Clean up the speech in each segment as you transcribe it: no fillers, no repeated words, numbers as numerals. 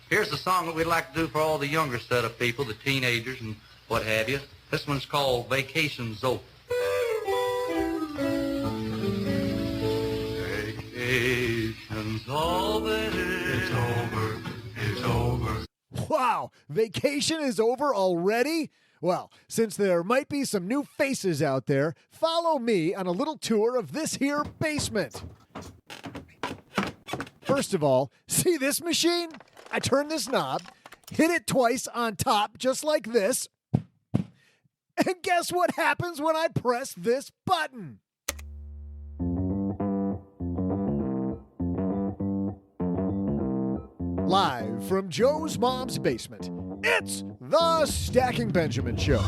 Here's the song that we'd like to do for all the younger set of people, the teenagers and what have you. This one's called Vacation's Over. Vacation's over. It's over. It's over. Wow, vacation is over already? Well, since there might be some new faces out there, follow me on a little tour of this here basement. First of all, see this machine? I turn this knob, hit it twice on top, just like this. And guess what happens when I press this button? Live from Joe's mom's basement, it's the Stacking Benjamin Show.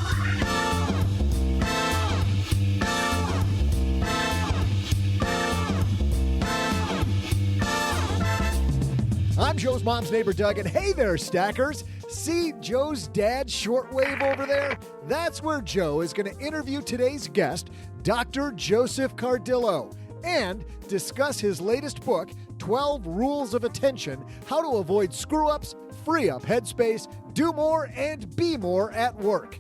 I'm Joe's mom's neighbor, Doug, and hey there, stackers. See Joe's dad's shortwave over there? That's where Joe is going to interview today's guest, Dr. Joseph Cardillo, and discuss his latest book, 12 Rules of Attention, How to Avoid Screw-Ups, Free Up Headspace, Do More, and Be More at Work.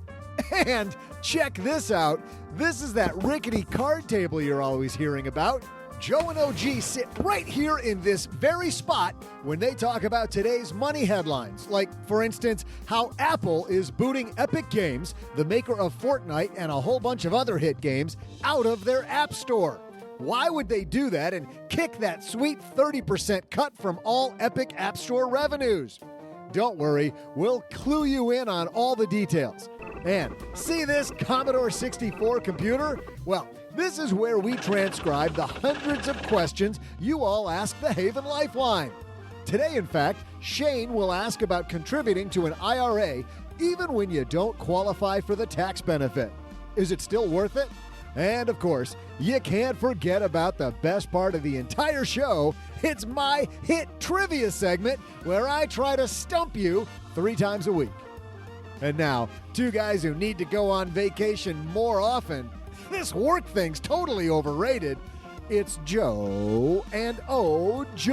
And check this out. This is that rickety card table you're always hearing about. Joe and OG sit right here in this very spot when they talk about today's money headlines. Like, for instance, how Apple is booting Epic Games, the maker of Fortnite and a whole bunch of other hit games, out of their App Store. Why would they do that and kick that sweet 30% cut from all Epic App Store revenues? Don't worry, we'll clue you in on all the details. And see this Commodore 64 computer? Well, this is where we transcribe the hundreds of questions you all ask the Haven Lifeline. Today, in fact, Shane will ask about contributing to an IRA even when you don't qualify for the tax benefit. Is it still worth it? And of course, you can't forget about the best part of the entire show. It's my hit trivia segment where I try to stump you 3 times a week. And now, 2 guys who need to go on vacation more often. This work thing's totally overrated. It's Joe and O-G.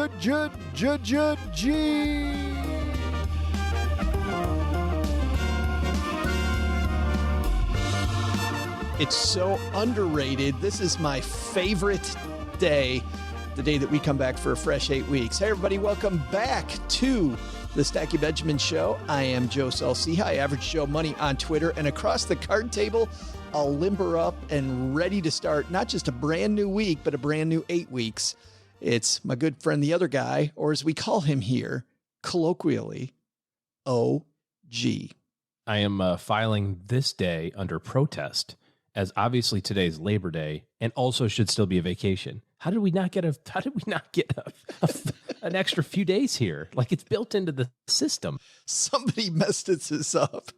It's so underrated. This is my favorite day, the day that we come back for a fresh 8 weeks. Hey, everybody, welcome back to the Stacking Benjamin Show. I am Joe Saul-Sehy, Average Joe Money on Twitter, and across the card table, I'll limber up and ready to start not just a brand new week, but a brand new 8 weeks. It's my good friend, the other guy, or as we call him here, colloquially, OG. I am filing this day under protest, as obviously today's Labor Day and also should still be a vacation. How did we not get an extra few days here? Like, it's built into the system. Somebody messed this up.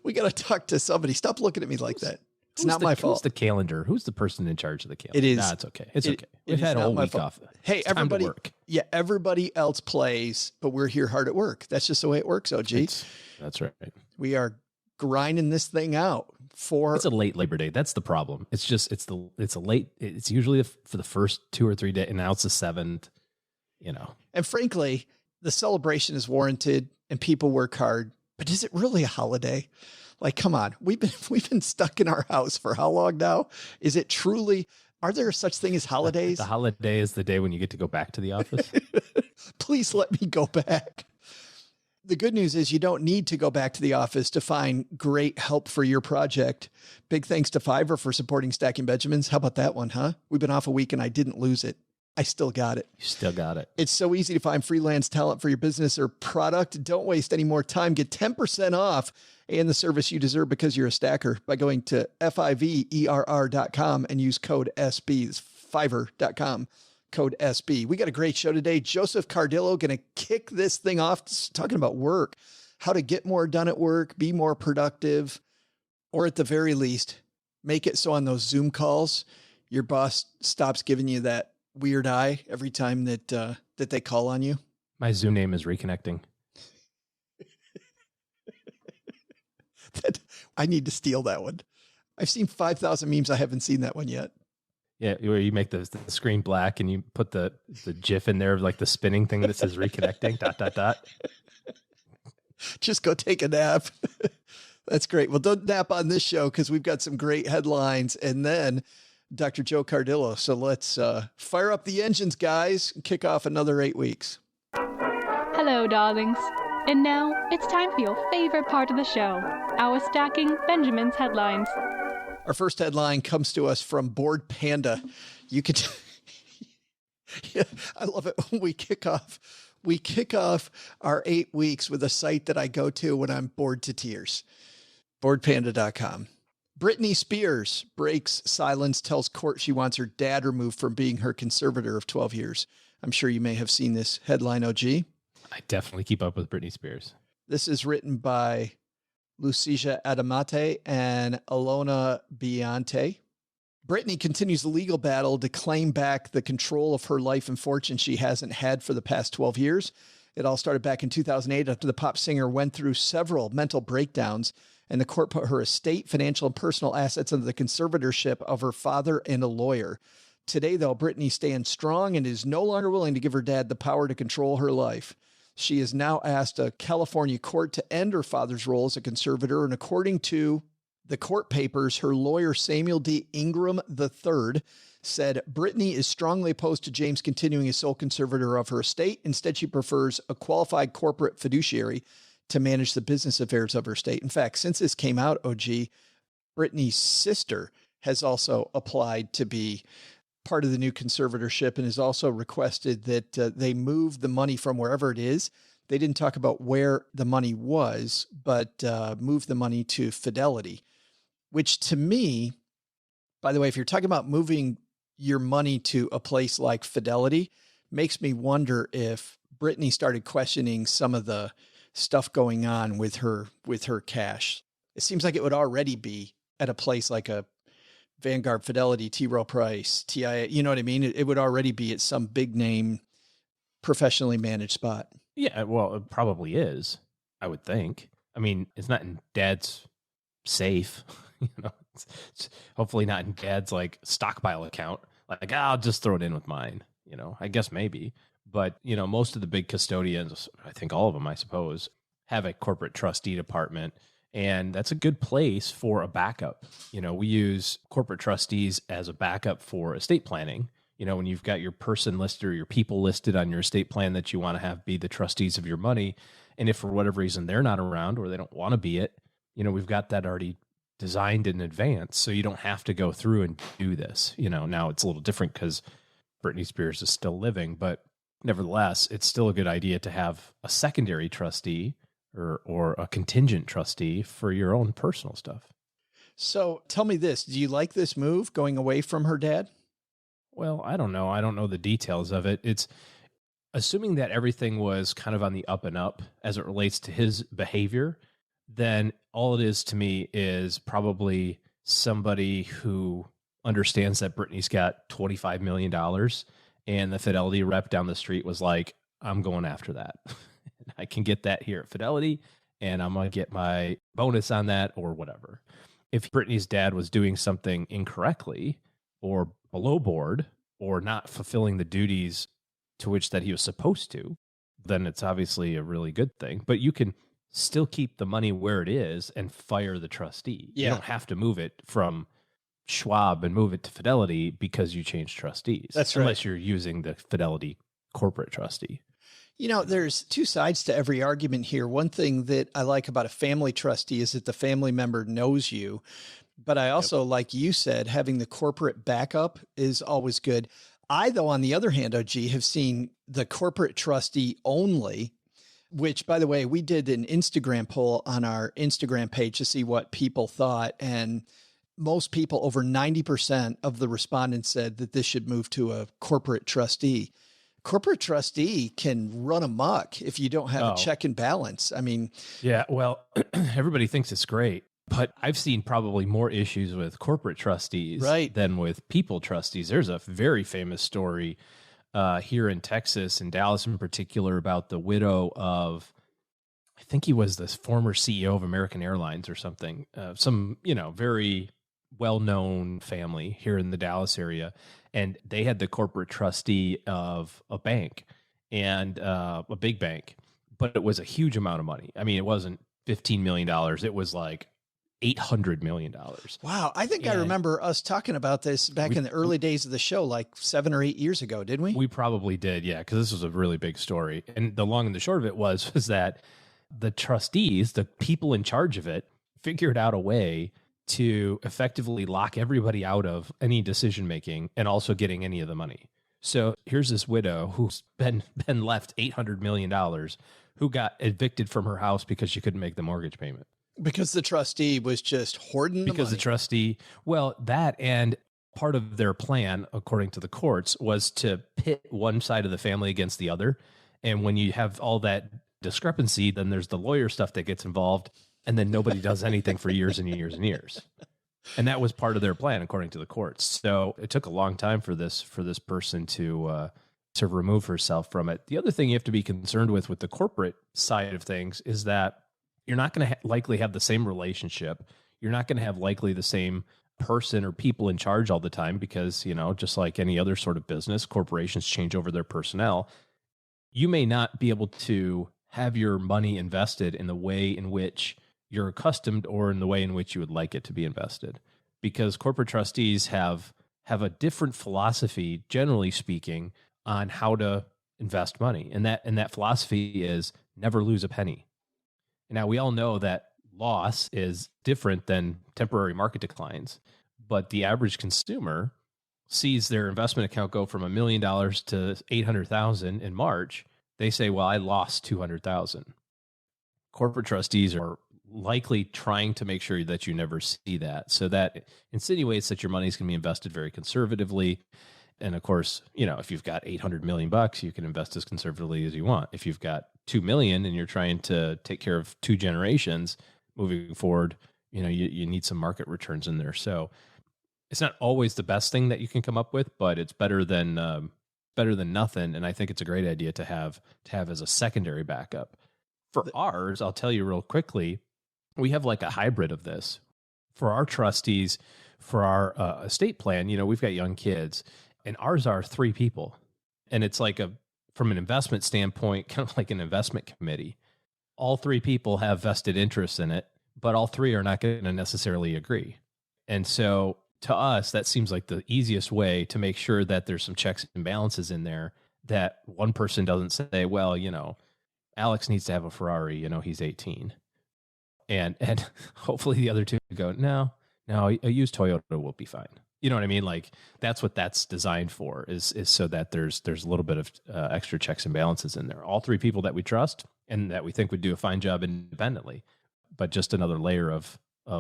We got to talk to somebody. Stop looking at me like that. It's not my fault. Who's the calendar? Who's the person in charge of the calendar? It is. Nah, it's okay. It's okay. We've had a whole week off. Hey, it's everybody. Time to work. Yeah, everybody else plays, but we're here hard at work. That's just the way it works, OG. That's right. We are grinding this thing out for. It's a late Labor Day. That's the problem. It's usually for the first 2 or 3 days, and now it's the 7th. And frankly, the celebration is warranted, and people work hard. But is it really a holiday? Like, come on, we've been stuck in our house for how long now? Is it truly? Are there such thing as holidays? The holiday is the day when you get to go back to the office. Please let me go back. The good news is you don't need to go back to the office to find great help for your project. Big thanks to Fiverr for supporting Stacking Benjamins. How about that one, huh? We've been off a week and I didn't lose it. I still got it. You still got it. It's so easy to find freelance talent for your business or product. Don't waste any more time. Get 10% off and the service you deserve because you're a stacker by going to fiverr.com and use code SB. It's fiverr.com, code SB. We got a great show today. Joseph Cardillo going to kick this thing off talking about work, how to get more done at work, be more productive, or at the very least, make it so on those Zoom calls, your boss stops giving you that weird eye every time that they call on you. My Zoom name is Reconnecting. I need to steal that one. I've seen 5,000 memes. I haven't seen that one yet. Yeah, where you make the screen black and you put the GIF in there of like the spinning thing that says reconnecting, ... Just go take a nap. That's great. Well, don't nap on this show because we've got some great headlines and then Dr. Joe Cardillo. So let's fire up the engines, guys, and kick off another 8 weeks. Hello, darlings. And now it's time for your favorite part of the show, our Stacking Benjamin's headlines. Our first headline comes to us from Bored Panda. You could, yeah, I love it. We kick off our 8 weeks with a site that I go to when I'm bored to tears. Boredpanda.com. Brittany Spears breaks silence, tells court she wants her dad removed from being her conservator of 12 years. I'm sure you may have seen this headline, OG. I definitely keep up with Brittany Spears. This is written by Lucia Adamate and Alona Biante. Brittany continues the legal battle to claim back the control of her life and fortune she hasn't had for the past 12 years. It all started back in 2008 after the pop singer went through several mental breakdowns, and the court put her estate, financial, and personal assets under the conservatorship of her father and a lawyer. Today, though, Brittany stands strong and is no longer willing to give her dad the power to control her life. She has now asked a California court to end her father's role as a conservator, and according to the court papers, her lawyer, Samuel D. Ingram III, said Brittany is strongly opposed to James continuing as sole conservator of her estate. Instead, she prefers a qualified corporate fiduciary to manage the business affairs of her estate. In fact, since this came out, OG, Brittany's sister has also applied to be part of the new conservatorship and has also requested that they move the money from wherever it is. They didn't talk about where the money was, but move the money to Fidelity, which to me, by the way, if you're talking about moving your money to a place like Fidelity, makes me wonder if Brittany started questioning some of the stuff going on with her cash. It seems like it would already be at a place like a Vanguard, Fidelity, T. Rowe Price, TIA, you know what I mean? It would already be at some big name, professionally managed spot. Yeah, well, it probably is, I would think. I mean, it's not in Dad's safe, it's hopefully not in Dad's like stockpile account. Like, I'll just throw it in with mine, I guess maybe. But, most of the big custodians, I think all of them, I suppose, have a corporate trustee department. And that's a good place for a backup. We use corporate trustees as a backup for estate planning. When you've got your person listed or your people listed on your estate plan that you want to have be the trustees of your money. And if for whatever reason they're not around or they don't want to be it, we've got that already designed in advance. So you don't have to go through and do this. Now it's a little different because Brittany Spears is still living, but nevertheless, it's still a good idea to have a secondary trustee or a contingent trustee for your own personal stuff. So tell me this, do you like this move going away from her dad? Well, I don't know. I don't know the details of it. It's assuming that everything was kind of on the up and up as it relates to his behavior, then all it is to me is probably somebody who understands that Brittany's got $25 million and the Fidelity rep down the street was like, I'm going after that. I can get that here at Fidelity, and I'm going to get my bonus on that or whatever. If Brittany's dad was doing something incorrectly or below board or not fulfilling the duties to which that he was supposed to, then it's obviously a really good thing. But you can still keep the money where it is and fire the trustee. Yeah. You don't have to move it from Schwab and move it to Fidelity because you changed trustees. That's right. Unless you're using the Fidelity corporate trustee. There's two sides to every argument here. One thing that I like about a family trustee is that the family member knows you. But I also, like you said, having the corporate backup is always good. I, though, on the other hand, OG, have seen the corporate trustee only, which, by the way, we did an Instagram poll on our Instagram page to see what people thought. And most people, over 90% of the respondents said that this should move to a corporate trustee. Corporate trustee can run amok if you don't have a check and balance. I mean, yeah, well, everybody thinks it's great, but I've seen probably more issues with corporate trustees than with people trustees. There's a very famous story here in Texas, in Dallas in particular, about the widow of, I think he was the former CEO of American Airlines or something, some, very well-known family here in the Dallas area. And they had the corporate trustee of a bank and a big bank, but it was a huge amount of money. I mean, it wasn't $15 million. It was like $800 million. Wow. I think I remember us talking about this back in the early days of the show, like 7 or 8 years ago, didn't we? We probably did, yeah, because this was a really big story. And the long and the short of it was that the trustees, the people in charge of it, figured out a way to effectively lock everybody out of any decision making and also getting any of the money. So here's this widow who's been left $800 million, who got evicted from her house because she couldn't make the mortgage payment. Because the trustee was just hoarding the money. The trustee, well, that and part of their plan, according to the courts, was to pit one side of the family against the other. And when you have all that discrepancy, then there's the lawyer stuff that gets involved, and then nobody does anything for years and years and years. And that was part of their plan, according to the courts. So it took a long time for this person to remove herself from it. The other thing you have to be concerned with the corporate side of things is that you're not going to likely have the same relationship. You're not going to have likely the same person or people in charge all the time because, just like any other sort of business, corporations change over their personnel. You may not be able to have your money invested in the way in which you're accustomed or in the way in which you would like it to be invested, because corporate trustees have a different philosophy, generally speaking, on how to invest money. And that philosophy is never lose a penny. Now, we all know that loss is different than temporary market declines, but the average consumer sees their investment account go from $1 million to $800,000 in March. They say, well, I lost $200,000. Corporate trustees are likely trying to make sure that you never see that. So that insinuates that your money is going to be invested very conservatively. And of course, if you've got $800 million, you can invest as conservatively as you want. If you've got 2 million and you're trying to take care of 2 generations moving forward, you need some market returns in there. So it's not always the best thing that you can come up with, but it's better than nothing. And I think it's a great idea to have as a secondary backup. For ours, I'll tell you real quickly, we have like a hybrid of this. For our trustees, for our estate plan, we've got young kids, and ours are 3 people. And it's like from an investment standpoint, kind of like an investment committee. All 3 people have vested interests in it, but all 3 are not going to necessarily agree. And so to us, that seems like the easiest way to make sure that there's some checks and balances in there, that one person doesn't say, well, Alex needs to have a Ferrari, he's 18. And hopefully the other 2 go, no, a used Toyota will be fine. You know what I mean? Like that's what that's designed for, is so that there's a little bit of extra checks and balances in there. All 3 people that we trust and that we think would do a fine job independently, but just another layer of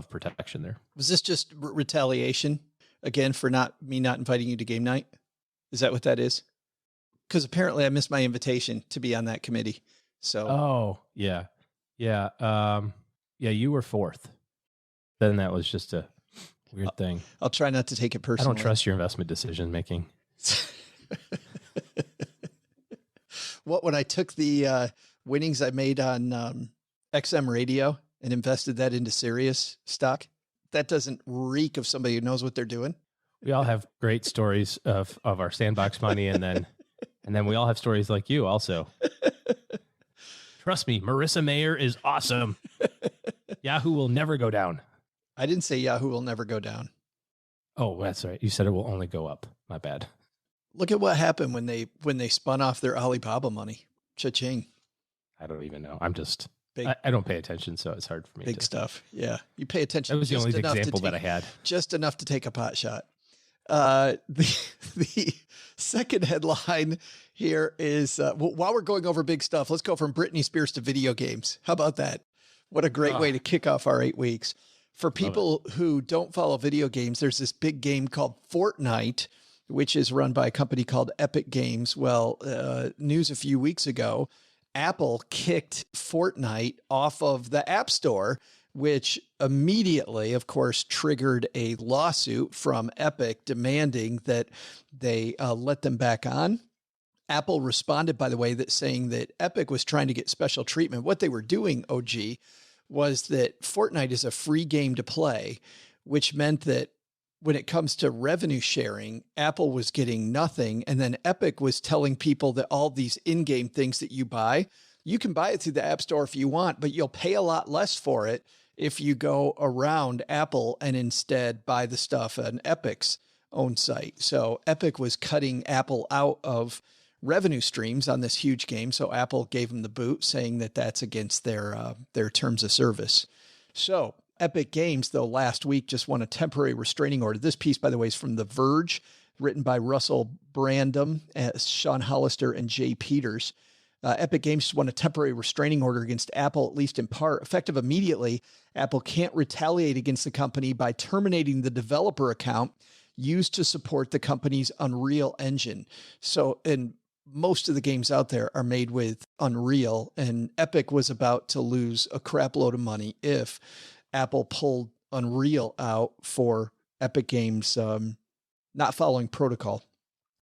protection there. Was this just retaliation again for not inviting you to game night? Is that what that is? Because apparently I missed my invitation to be on that committee. So. Oh yeah. Yeah. You were 4th. Then that was just a weird thing. I'll try not to take it personally. I don't trust your investment decision making. When I took the winnings I made on XM radio and invested that into Sirius stock, that doesn't reek of somebody who knows what they're doing. We all have great stories of our sandbox money, and then we all have stories like you also. Trust me, Marissa Mayer is awesome. Yahoo will never go down. I didn't say Yahoo will never go down. Oh, that's right. You said it will only go up. My bad. Look at what happened when they spun off their Alibaba money. Cha-ching. I don't even know. I'm just big. I don't pay attention, so it's hard for me. Big stuff. Yeah, you pay attention. That was the only example that I had. Just enough to take a pot shot. The second headline here is while we're going over big stuff, let's go from Brittany Spears to video games. How about that? What a great way to kick off our 8 weeks. For people who don't follow video games, there's this big game called Fortnite, which is run by a company called Epic Games. Well, news a few weeks ago, Apple kicked Fortnite off of the App Store, which immediately, of course, triggered a lawsuit from Epic demanding that they let them back on. Apple responded, by the way, that saying that Epic was trying to get special treatment. What they were doing, OG, was that Fortnite is a free game to play, which meant that when it comes to revenue sharing, Apple was getting nothing. And then Epic was telling people that all these in-game things that you buy, You can buy it through the App Store if you want, but you'll pay a lot less for it if you go around Apple and instead buy the stuff on Epic's own site. So Epic was cutting Apple out of revenue streams on this huge game. So Apple gave them the boot, saying that that's against their terms of service. So Epic Games, though, last week just won a temporary restraining order. This piece, by the way, is from The Verge, written by Russell Brandom, Sean Hollister, and Jay Peters. Epic Games just won a temporary restraining order against Apple, at least in part. Effective immediately, Apple can't retaliate against the company by terminating the developer account used to support the company's Unreal Engine. So, and most of the games out there are made with Unreal, and Epic was about to lose a crap load of money if Apple pulled Unreal out for Epic Games not following protocol.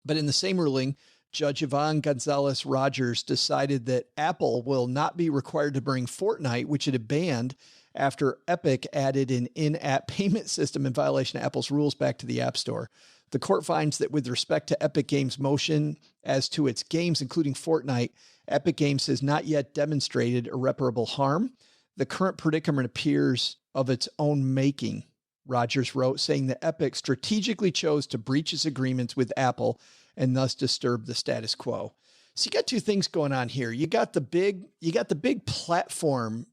But in the same ruling, Judge Yvonne Gonzalez Rogers decided that Apple will not be required to bring Fortnite, which it had banned after Epic added an in-app payment system in violation of Apple's rules, back to the App Store. The court finds that with respect to Epic Games' motion as to its games, including Fortnite, Epic Games has not yet demonstrated irreparable harm. The current predicament appears of its own making, Rogers wrote, saying that Epic strategically chose to breach its agreements with Apple and thus disturb the status quo. So you got two things going on here. You got the big platform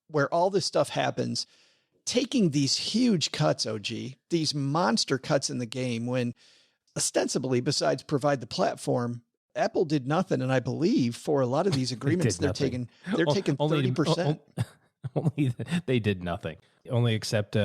where all this stuff happens, taking these huge cuts, OG, these monster cuts in the game, when ostensibly, besides provide the platform, Apple did nothing. And I believe for a lot of these agreements, they're taking 30%. Only they did nothing, only except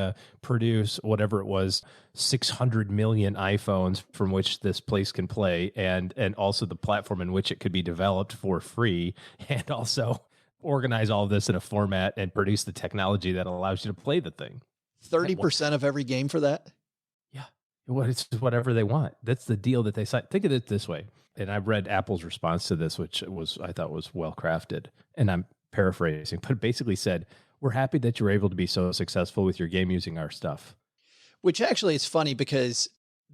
produce whatever it was, 600 million iPhones from which this place can play, and also the platform in which it could be developed for free, and also organize all of this in a format and produce the technology that allows you to play the thing. 30% of every game for that? Yeah. It's whatever they want. That's the deal that they signed. Think of it this way. And I read Apple's response to this, which I thought was well crafted. And I'm paraphrasing, but it basically said, we're happy that you were able to be so successful with your game using our stuff. Which actually is funny, because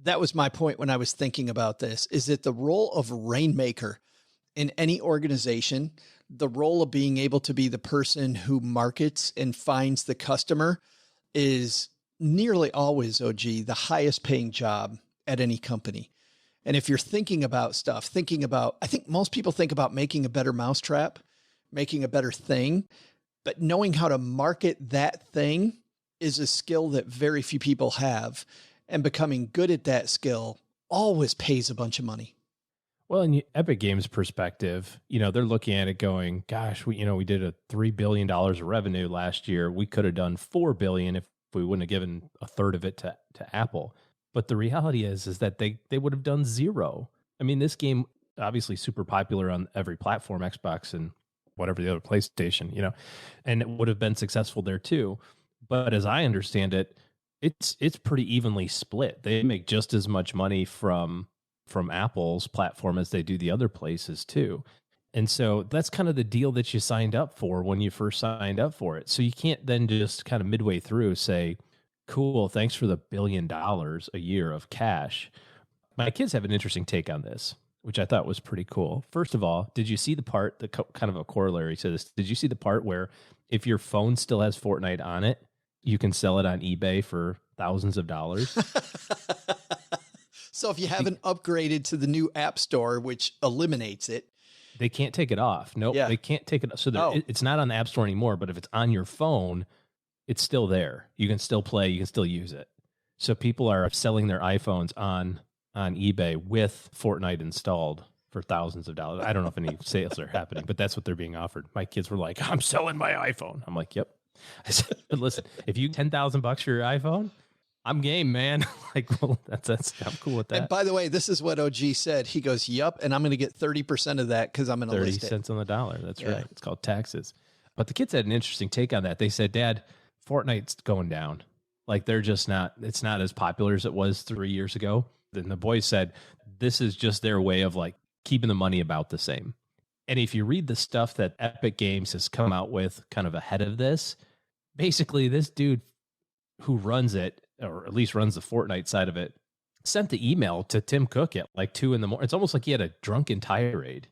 that was my point when I was thinking about this, is that the role of rainmaker in any organization, the role of being able to be the person who markets and finds the customer, is nearly always, OG, the highest paying job at any company. And if you're thinking about I think most people think about making a better mousetrap, making a better thing, but knowing how to market that thing is a skill that very few people have. And becoming good at that skill always pays a bunch of money. Well, in Epic Games' perspective, they're looking at it going, gosh, we did a $3 billion of revenue last year. We could have done $4 billion if we wouldn't have given a third of it to Apple. But the reality is that they would have done zero. I mean, this game, obviously super popular on every platform, Xbox and whatever the other PlayStation, and it would have been successful there too. But as I understand it, it's pretty evenly split. They make just as much money from Apple's platform as they do the other places too. And so that's kind of the deal that you signed up for when you first signed up for it. So you can't then just kind of midway through say, cool, thanks for the $1 billion a year of cash. My kids have an interesting take on this, which I thought was pretty cool. First of all, did you see the part, kind of a corollary to this? Did you see the part where if your phone still has Fortnite on it, you can sell it on eBay for thousands of dollars? So if you haven't upgraded to the new App Store, which eliminates it, they can't take it off. Nope, They can't take it. So it's not on the App Store anymore, but if it's on your phone, it's still there. You can still play, you can still use it. So people are selling their iPhones on eBay with Fortnite installed for thousands of dollars. I don't know if any sales are happening, but that's what they're being offered. My kids were like, I'm selling my iPhone. I'm like, yep. I said, listen, if you $10,000 for your iPhone, I'm game, man. Well, that's I'm cool with that. And by the way, this is what OG said. He goes, yup, and I'm going to get 30% of that because I'm going to list it. 30 cents on the dollar. That's right. It's called taxes. But the kids had an interesting take on that. They said, Dad, Fortnite's going down. They're just not, it's not as popular as it was 3 years ago. Then the boys said, this is just their way of keeping the money about the same. And if you read the stuff that Epic Games has come out with kind of ahead of this, basically this dude who runs it, or at least runs the Fortnite side of it, sent the email to Tim Cook at 2 a.m. It's almost like he had a drunken tirade.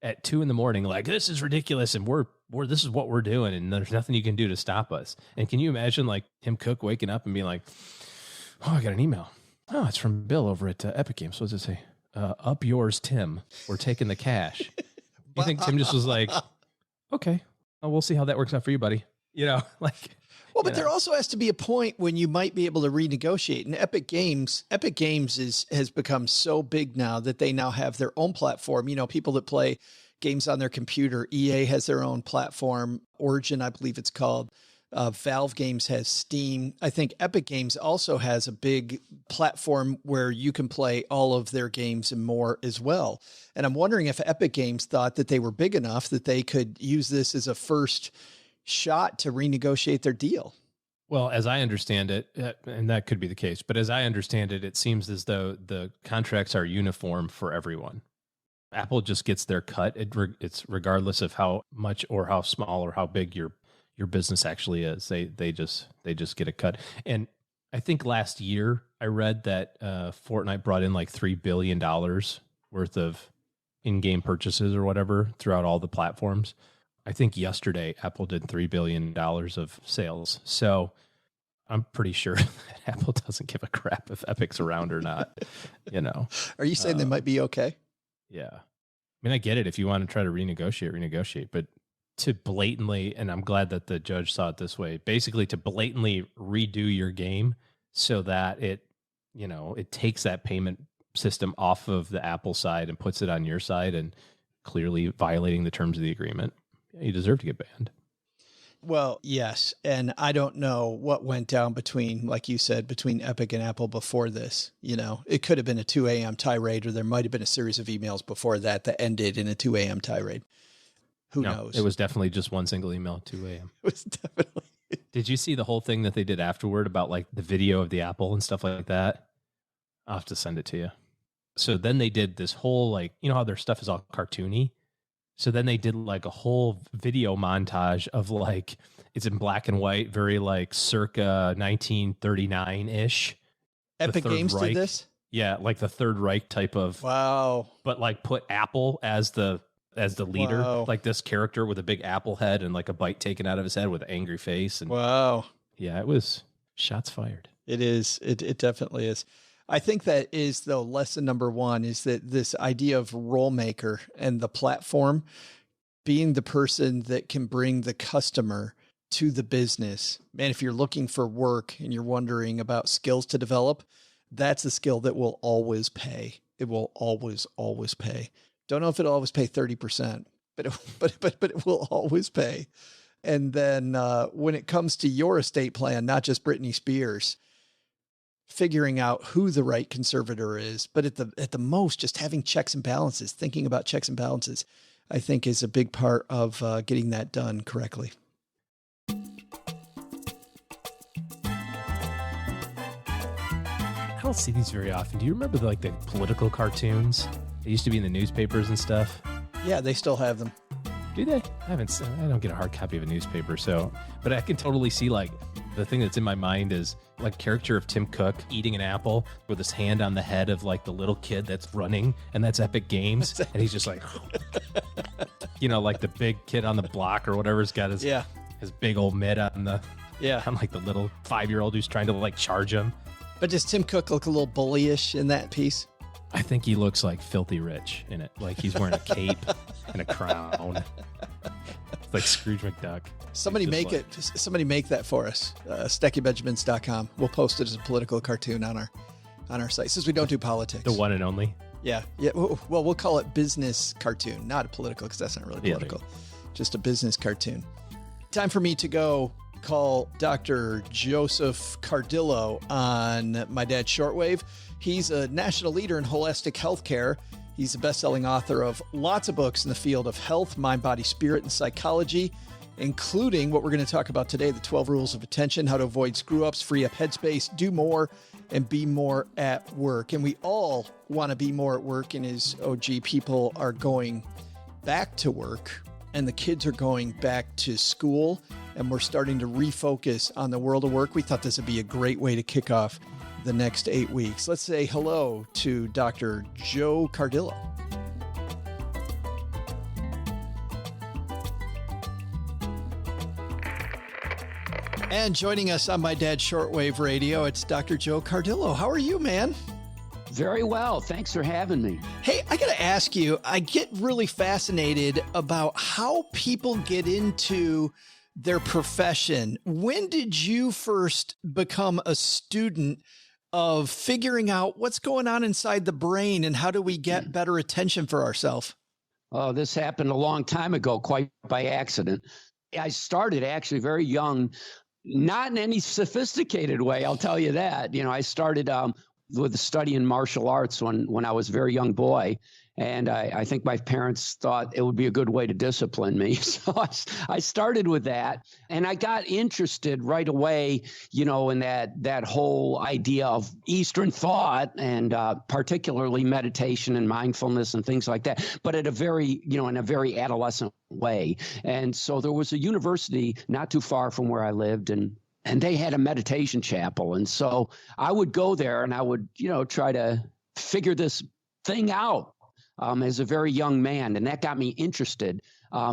at 2 a.m, like, this is ridiculous, and we're this is what we're doing, and there's nothing you can do to stop us. And can you imagine like Tim Cook waking up and being like, oh, I got an email. Oh, it's from Bill over at Epic Games. What does it say? Up yours, Tim. We're taking the cash. You think Tim just was like, okay, we'll see how that works out for you, buddy. You know, like. Well, but there also has to be a point when you might be able to renegotiate. And Epic Games has become so big now that they now have their own platform. You know, people that play games on their computer, EA has their own platform. Origin, I believe it's called. Valve Games has Steam. I think Epic Games also has a big platform where you can play all of their games and more as well. And I'm wondering if Epic Games thought that they were big enough that they could use this as a first shot to renegotiate their deal. Well, as I understand it, and that could be the case, but as I understand it, it seems as though the contracts are uniform for everyone. Apple just gets their cut. It's regardless of how much or how small or how big your business actually is. They just get a cut. And I think last year I read that Fortnite brought in like $3 billion worth of in-game purchases or whatever throughout all the platforms. I think yesterday Apple did $3 billion of sales. So I'm pretty sure that Apple doesn't give a crap if Epic's around or not, you know. Are you saying they might be okay? Yeah. I mean, I get it. If you want to try to renegotiate, but to blatantly, and I'm glad that the judge saw it this way, basically to blatantly redo your game so that it takes that payment system off of the Apple side and puts it on your side and clearly violating the terms of the agreement. Yeah, you deserve to get banned. Well, yes. And I don't know what went down between, like you said, between Epic and Apple before this. You know, it could have been a 2 a.m. tirade, or there might have been a series of emails before that ended in a 2 a.m. tirade. Who knows? It was definitely just one single email at 2 a.m. It was definitely. Did you see the whole thing that they did afterward about like the video of the Apple and stuff like that? I'll have to send it to you. So then they did this whole, like, you know how their stuff is all cartoony? So then they did like a whole video montage of like, it's in black and white, very like circa 1939-ish. Epic Games did this? Yeah, like the Third Reich type of. Wow. But like put Apple as the leader, wow. Like this character with a big apple head and like a bite taken out of his head with an angry face. And wow. Yeah, it was shots fired. It is. It definitely is. I think that is, though, lesson number one is that this idea of role maker and the platform being the person that can bring the customer to the business. Man, if you're looking for work and you're wondering about skills to develop, that's a skill that will always pay. It will always pay. Don't know if it'll always pay 30%, but it will always pay. And then when it comes to your estate plan, not just Brittany Spears, figuring out who the right conservator is, but at the most, just having checks and balances, thinking about checks and balances, I think is a big part of getting that done correctly. I don't see these very often. Do you remember the political cartoons? They used to be in the newspapers and stuff. Yeah, they still have them. Do they? I don't get a hard copy of a newspaper, but I can totally see like the thing that's in my mind is like character of Tim Cook eating an apple with his hand on the head of like the little kid that's running, and that's Epic Games. And he's just like, like the big kid on the block or whatever's got his big old mitt on like the little 5-year-old who's trying to like charge him. But does Tim Cook look a little bullyish in that piece? I think he looks like filthy rich in it. Like he's wearing a cape and a crown. It's like Scrooge McDuck. Somebody make that for us. SteckyBenjamins.com. We'll post it as a political cartoon on our site, since we don't do politics. The one and only. Yeah. Well, we'll call it business cartoon, not a political, because that's not really political. Just a business cartoon. Time for me to go call Dr. Joseph Cardillo on my dad's shortwave. He's a national leader in holistic healthcare. He's a best-selling author of lots of books in the field of health, mind, body, spirit, and psychology, including what we're going to talk about today, the 12 rules of attention, how to avoid screw-ups, free up headspace, do more, and be more at work. And we all want to be more at work. And as people are going back to work and the kids are going back to school and we're starting to refocus on the world of work, we thought this would be a great way to kick off the next 8 weeks. Let's say hello to Dr. Joe Cardillo. And joining us on My Dad's Shortwave Radio, it's Dr. Joe Cardillo. How are you, man? Very well. Thanks for having me. Hey, I got to ask you, I get really fascinated about how people get into their profession. When did you first become a student of figuring out what's going on inside the brain and how do we get better attention for ourselves? Oh, this happened a long time ago, quite by accident. I started actually very young, not in any sophisticated way, I'll tell you that. I started with studying martial arts when I was a very young boy. And I think my parents thought it would be a good way to discipline me. So I started with that. And I got interested right away, in that whole idea of Eastern thought and particularly meditation and mindfulness and things like that, but at a very, in a very adolescent way. And so there was a university not too far from where I lived, and they had a meditation chapel. And so I would go there and I would, try to figure this thing out. As a very young man, and that got me interested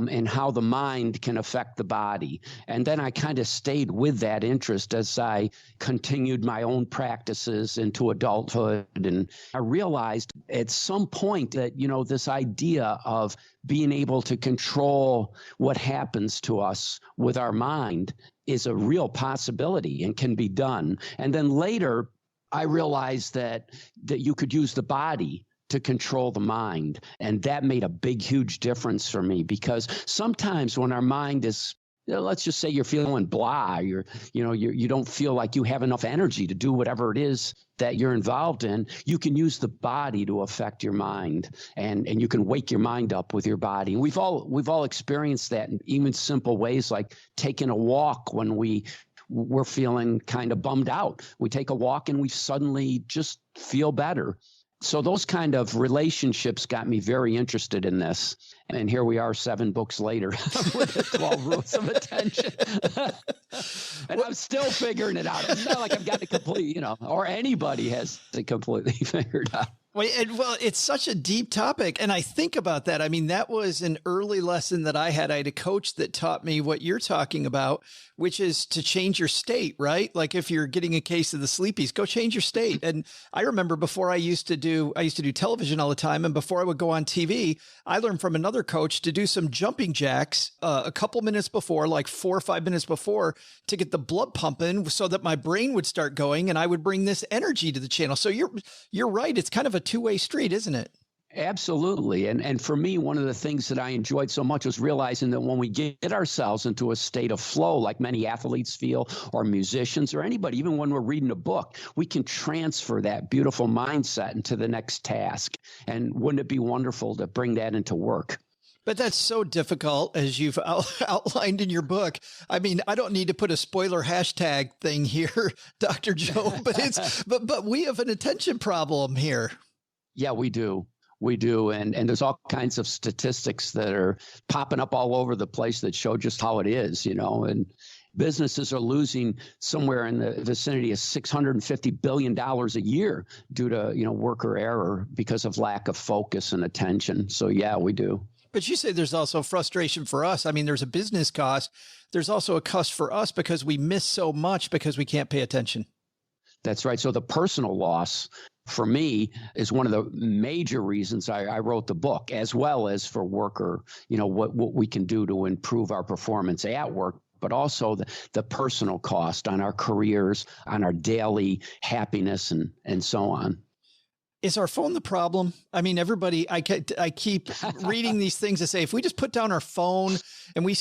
in how the mind can affect the body. And then I kind of stayed with that interest as I continued my own practices into adulthood. And I realized at some point that, this idea of being able to control what happens to us with our mind is a real possibility and can be done. And then later, I realized that you could use the body to control the mind. And that made a big, huge difference for me, because sometimes when our mind is, let's just say you're feeling blah, you don't feel like you have enough energy to do whatever it is that you're involved in, you can use the body to affect your mind, and you can wake your mind up with your body. And we've all experienced that in even simple ways, like taking a walk when we're feeling kind of bummed out. We take a walk and we suddenly just feel better. So those kind of relationships got me very interested in this. And here we are 7 books later with the 12 rules of attention. And I'm still figuring it out. It's not like I've got it complete, or anybody has it completely figured out. Well, it's such a deep topic. And I think about that. I mean, that was an early lesson that I had. I had a coach that taught me what you're talking about, which is to change your state, right? Like if you're getting a case of the sleepies, go change your state. And I remember before I used to do television all the time. And before I would go on TV, I learned from another coach to do some jumping jacks a couple minutes before, like 4 or 5 minutes before, to get the blood pumping so that my brain would start going and I would bring this energy to the channel. So you're right. It's kind of a two-way street, isn't it? Absolutely. And for me, one of the things that I enjoyed so much was realizing that when we get ourselves into a state of flow, like many athletes feel, or musicians, or anybody, even when we're reading a book, we can transfer that beautiful mindset into the next task. And wouldn't it be wonderful to bring that into work? But that's so difficult, as you've outlined in your book. I mean, I don't need to put a spoiler hashtag thing here, Dr. Joe, but we have an attention problem here. Yeah, we do. We do. And there's all kinds of statistics that are popping up all over the place that show just how it is, and businesses are losing somewhere in the vicinity of $650 billion a year due to, worker error because of lack of focus and attention. So, yeah, we do. But you say there's also frustration for us. I mean, there's a business cost. There's also a cost for us because we miss so much because we can't pay attention. That's right. So the personal loss for me is one of the major reasons I wrote the book, as well as for worker, what we can do to improve our performance at work, but also the personal cost on our careers, on our daily happiness and so on. Is our phone the problem? I mean, everybody, I keep reading these things that say, if we just put down our phone and we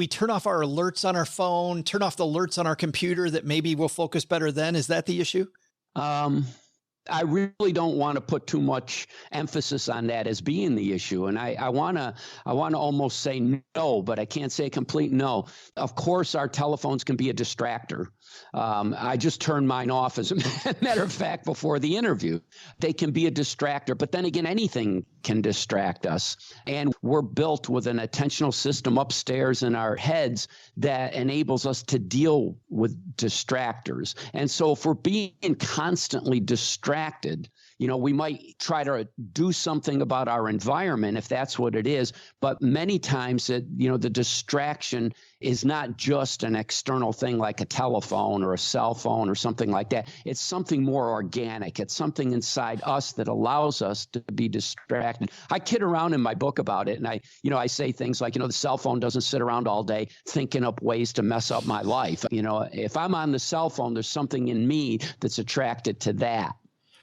turn off our alerts on our phone, turn off the alerts on our computer, that maybe we'll focus better then. Is that the issue? I really don't want to put too much emphasis on that as being the issue. And I want to almost say no, but I can't say a complete no. Of course, our telephones can be a distractor. I just turned mine off, as a matter of fact, before the interview. They can be a distractor, but then again, anything can distract us. And we're built with an attentional system upstairs in our heads that enables us to deal with distractors. And so if we're being constantly distracted, We might try to do something about our environment if that's what it is. But many times the distraction is not just an external thing like a telephone or a cell phone or something like that. It's something more organic. It's something inside us that allows us to be distracted. I kid around in my book about it. And I say things like, the cell phone doesn't sit around all day thinking up ways to mess up my life. If I'm on the cell phone, there's something in me that's attracted to that.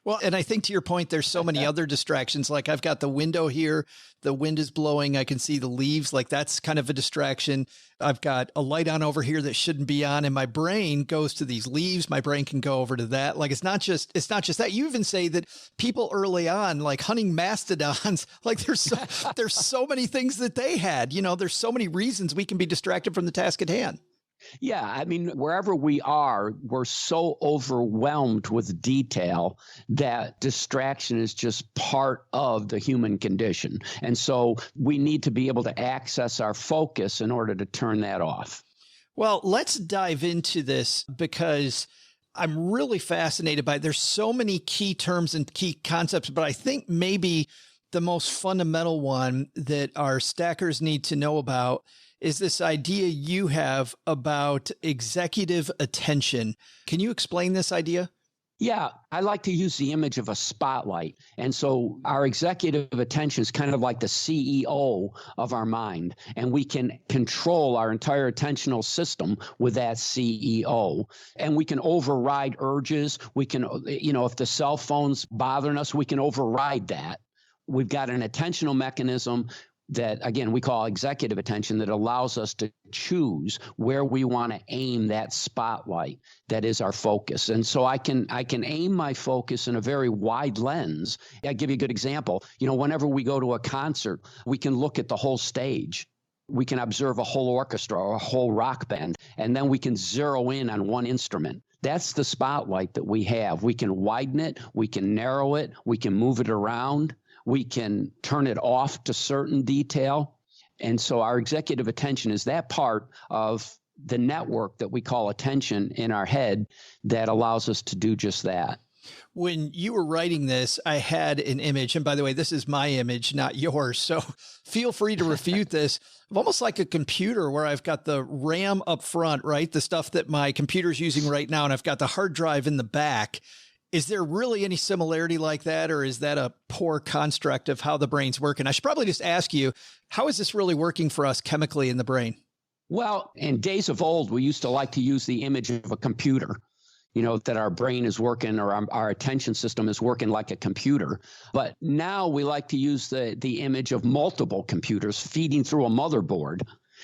Well, and I think to your point, there's so many other distractions. Like I've got the window here, the wind is blowing. I can see the leaves. Like that's kind of a distraction. I've got a light on over here that shouldn't be on. And my brain goes to these leaves. My brain can go over to that. Like, it's not just that. You even say that people early on, like hunting mastodons, like there's so many things that they had, there's so many reasons we can be distracted from the task at hand. Yeah, I mean, wherever we are, we're so overwhelmed with detail that distraction is just part of the human condition. And so we need to be able to access our focus in order to turn that off. Well, let's dive into this because I'm really fascinated by it. There's so many key terms and key concepts, but I think maybe the most fundamental one that our stackers need to know about is this idea you have about executive attention. Can you explain this idea? Yeah, I like to use the image of a spotlight. And so our executive attention is kind of like the CEO of our mind. And we can control our entire attentional system with that CEO. And we can override urges. We can, if the cell phone's bothering us, we can override that. We've got an attentional mechanism that, again, we call executive attention that allows us to choose where we want to aim that spotlight that is our focus. And so I can aim my focus in a very wide lens. I'll give you a good example. Whenever we go to a concert, we can look at the whole stage. We can observe a whole orchestra or a whole rock band, and then we can zero in on one instrument. That's the spotlight that we have. We can widen it, we can narrow it, we can move it around. We can turn it off to certain detail. And so our executive attention is that part of the network that we call attention in our head that allows us to do just that. When you were writing this, I had an image. And by the way, this is my image, not yours. So feel free to refute this. Almost like a computer where I've got the RAM up front, right? The stuff that my computer's using right now. And I've got the hard drive in the back. Is there really any similarity like that, or is that a poor construct of how the brain's working? I should probably just ask you, how is this really working for us chemically in the brain? Well, in days of old, we used to like to use the image of a computer, that our brain is working or our attention system is working like a computer. But now we like to use the image of multiple computers feeding through a motherboard.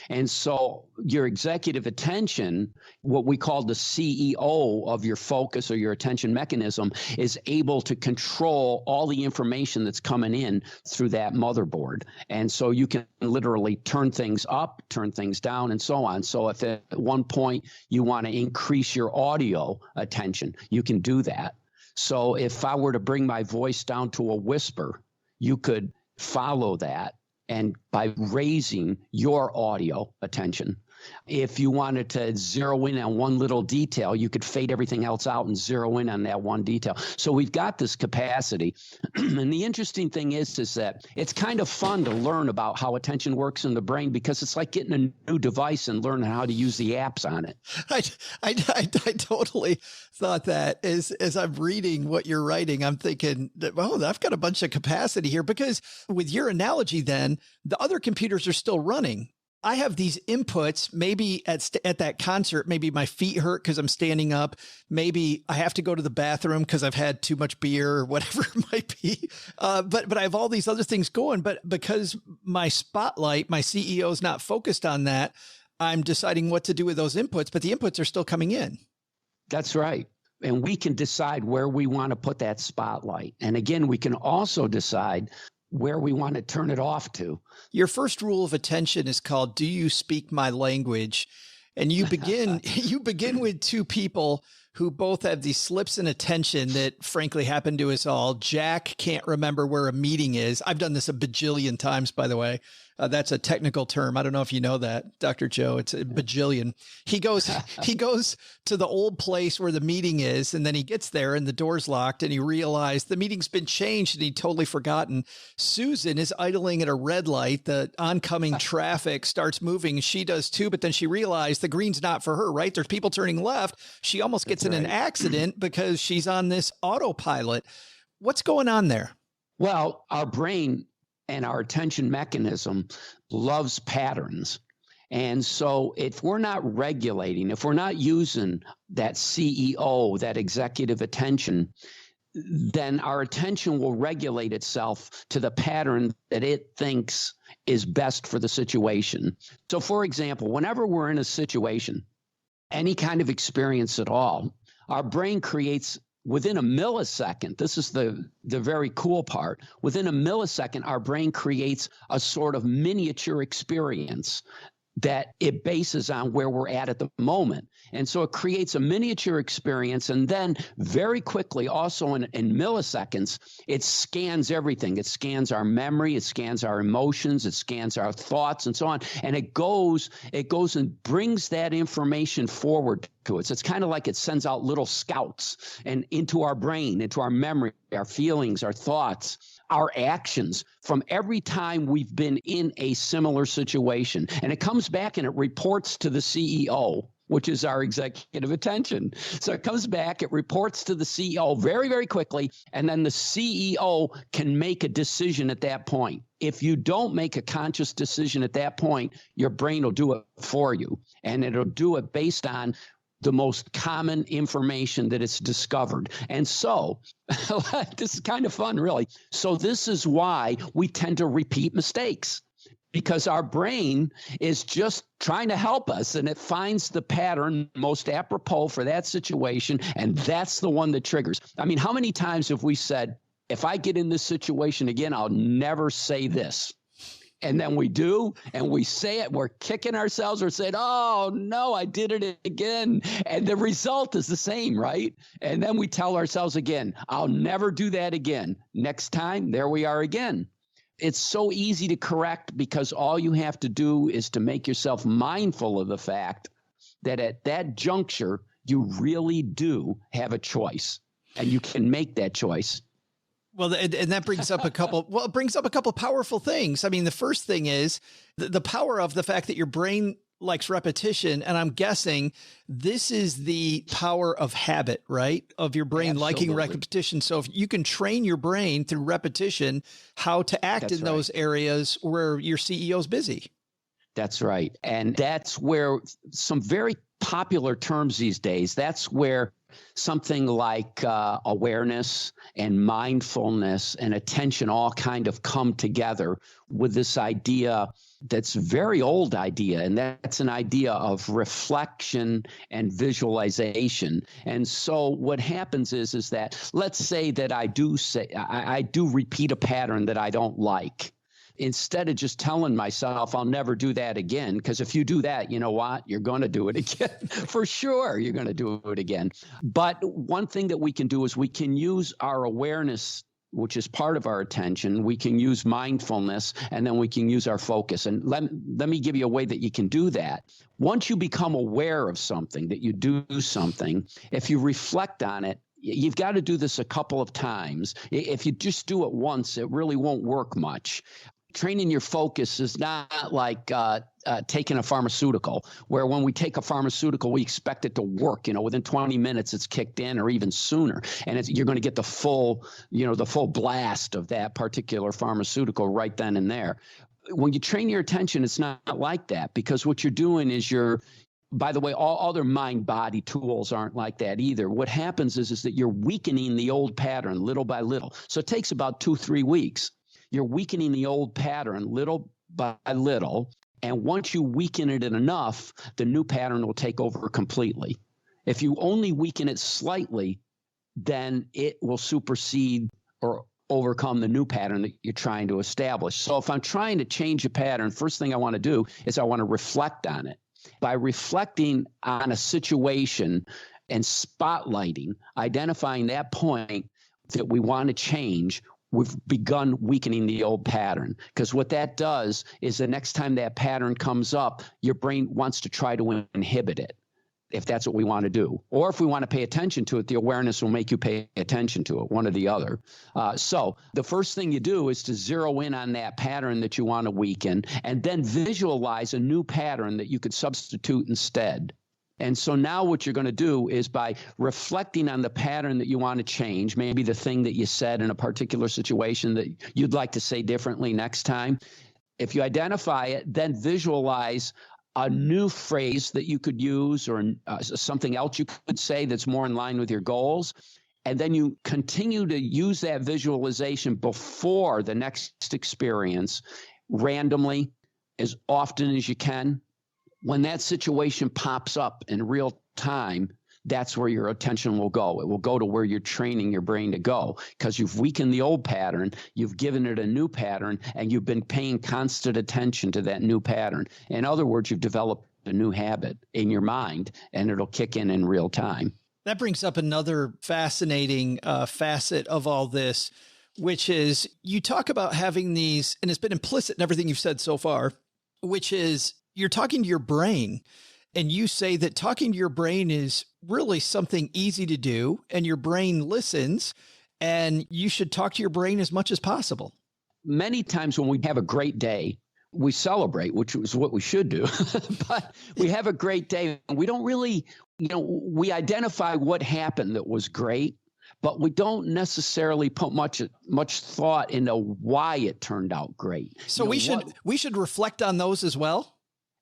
And so your executive attention, what we call the CEO of your focus or your attention mechanism, is able to control all the information that's coming in through that motherboard. And so you can literally turn things up, turn things down, and so on. So if at one point you want to increase your audio attention, you can do that. So if I were to bring my voice down to a whisper, you could follow that. And by raising your audio attention, if you wanted to zero in on one little detail, you could fade everything else out and zero in on that one detail. So we've got this capacity. And the interesting thing is that it's kind of fun to learn about how attention works in the brain because it's like getting a new device and learning how to use the apps on it. I totally thought that as I'm reading what you're writing, I'm thinking, oh, I've got a bunch of capacity here, because with your analogy, then the other computers are still running. I have these inputs, maybe at that concert, maybe my feet hurt because I'm standing up. Maybe I have to go to the bathroom because I've had too much beer or whatever it might be. But I have all these other things going. But because my spotlight, my CEO is not focused on that, I'm deciding what to do with those inputs, but the inputs are still coming in. That's right. And we can decide where we want to put that spotlight. And again, we can also decide where we want to turn it off to. Your first rule of attention is called, do you speak my language? And you begin with two people who both have these slips in attention that frankly happen to us all. Jack can't remember where a meeting is. I've done this a bajillion times, by the way. That's a technical term. I don't know if you know that, Dr. Joe. It's a bajillion. He goes to the old place where the meeting is, and then he gets there and the door's locked, and he realized the meeting's been changed and he'd totally forgotten. Susan is idling at a red light. The oncoming traffic starts moving. She does too, but then she realized the green's not for her, right? There's people turning left. She almost gets in an accident because she's on this autopilot. What's going on there? Well, our brain and our attention mechanism loves patterns. And so if we're not regulating, if we're not using that CEO, that executive attention, then our attention will regulate itself to the pattern that it thinks is best for the situation. So for example, whenever we're in a situation, any kind of experience at all, our brain creates within a millisecond, this is the very cool part, within a millisecond, our brain creates a sort of miniature experience that it bases on where we're at the moment. And so it creates a miniature experience. And then very quickly, also in milliseconds, it scans everything. It scans our memory, it scans our emotions, it scans our thoughts and so on. And it goes and brings that information forward to us. It's kind of like it sends out little scouts and into our brain, into our memory, our feelings, our thoughts, our actions from every time we've been in a similar situation. And it comes back and it reports to the CEO, which is our executive attention. So it comes back, it reports to the CEO very, very quickly, and then the CEO can make a decision at that point. If you don't make a conscious decision at that point, your brain will do it for you, and it'll do it based on the most common information that it's discovered. And so this is kind of fun, really. So this is why we tend to repeat mistakes, because our brain is just trying to help us, and it finds the pattern most apropos for that situation, and that's the one that triggers. I mean, how many times have we said, if I get in this situation again, I'll never say this? And then we do, and we say it, we're kicking ourselves, we're saying, oh, no, I did it again. And the result is the same, right? And then we tell ourselves again, I'll never do that again. Next time, there we are again. It's so easy to correct because all you have to do is to make yourself mindful of the fact that at that juncture, you really do have a choice, and you can make that choice. Well, and that brings up it brings up a couple powerful things. I mean, the first thing is the power of the fact that your brain likes repetition. And I'm guessing this is the power of habit, right? Of your brain liking repetition. So if you can train your brain through repetition, how to act in those areas where your CEO's busy. That's right. And that's where some very popular terms these days, that's where something like awareness and mindfulness and attention all kind of come together with this idea that's a very old idea, and that's an idea of reflection and visualization. And so what happens is that, let's say that I do repeat a pattern that I don't like. Instead of just telling myself, I'll never do that again, because if you do that, you know what? You're going to do it again. For sure, you're going to do it again. But one thing that we can do is we can use our awareness, which is part of our attention. We can use mindfulness, and then we can use our focus. And let me give you a way that you can do that. Once you become aware of something, that you do something, if you reflect on it, you've got to do this a couple of times. If you just do it once, it really won't work much. Training your focus is not like taking a pharmaceutical, where when we take a pharmaceutical, we expect it to work. Within 20 minutes, it's kicked in, or even sooner, and you're going to get the full blast of that particular pharmaceutical right then and there. When you train your attention, it's not like that, because what you're doing is by the way, all other mind-body tools aren't like that either. What happens is that you're weakening the old pattern little by little. So it takes about 2-3 weeks. You're weakening the old pattern little by little. And once you weaken it enough, the new pattern will take over completely. If you only weaken it slightly, then it will supersede or overcome the new pattern that you're trying to establish. So if I'm trying to change a pattern, first thing I want to do is I want to reflect on it. By reflecting on a situation and spotlighting, identifying that point that we want to change, we've begun weakening the old pattern. Because what that does is the next time that pattern comes up, your brain wants to try to inhibit it, if that's what we want to do. Or if we want to pay attention to it, the awareness will make you pay attention to it, one or the other. So the first thing you do is to zero in on that pattern that you want to weaken, and then visualize a new pattern that you could substitute instead. And so now what you're going to do is, by reflecting on the pattern that you want to change, maybe the thing that you said in a particular situation that you'd like to say differently next time, if you identify it, then visualize a new phrase that you could use, or something else you could say that's more in line with your goals. And then you continue to use that visualization before the next experience, randomly, as often as you can. When that situation pops up in real time, that's where your attention will go. It will go to where you're training your brain to go, because you've weakened the old pattern, you've given it a new pattern, and you've been paying constant attention to that new pattern. In other words, you've developed a new habit in your mind, and it'll kick in real time. That brings up another fascinating facet of all this, which is you talk about having these, and it's been implicit in everything you've said so far, which is you're talking to your brain, and you say that talking to your brain is really something easy to do, and your brain listens, and you should talk to your brain as much as possible. Many times when we have a great day, we celebrate, which is what we should do, but we have a great day and we don't really, we identify what happened that was great, but we don't necessarily put much thought into why it turned out great. So we should reflect on those as well.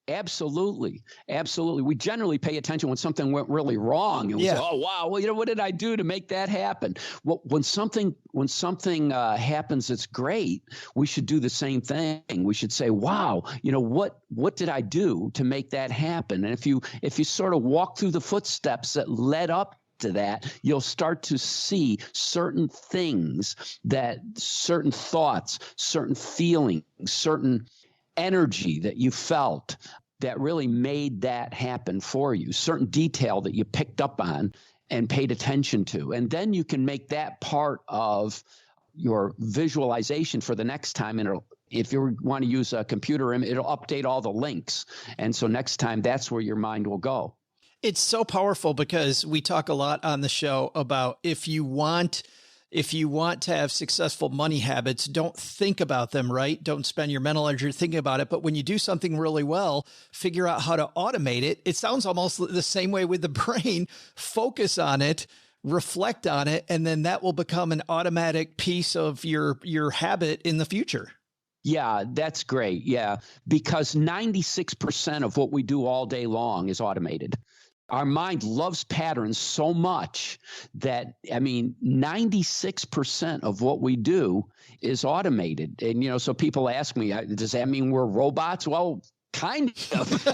Absolutely. Absolutely. We generally pay attention when something went really wrong. And we say, oh, wow, well, what did I do to make that happen? Well, when something happens that's great, we should do the same thing. We should say, wow, what did I do to make that happen? And if you sort of walk through the footsteps that led up to that, you'll start to see certain things, certain thoughts, certain feelings, certain energy that you felt that really made that happen for you, certain detail that you picked up on and paid attention to. And then you can make that part of your visualization for the next time. And if you want to use a computer, it'll update all the links. And so next time, that's where your mind will go. It's so powerful because we talk a lot on the show about if you want to have successful money habits, don't think about them, right? Don't spend your mental energy thinking about it. But when you do something really well, figure out how to automate it. It sounds almost the same way with the brain. Focus on it, reflect on it, and then that will become an automatic piece of your habit in the future. Yeah, that's great. Yeah, because 96% of what we do all day long is automated. Our mind loves patterns so much that, 96% of what we do is automated. And, so people ask me, does that mean we're robots? Well, kind of,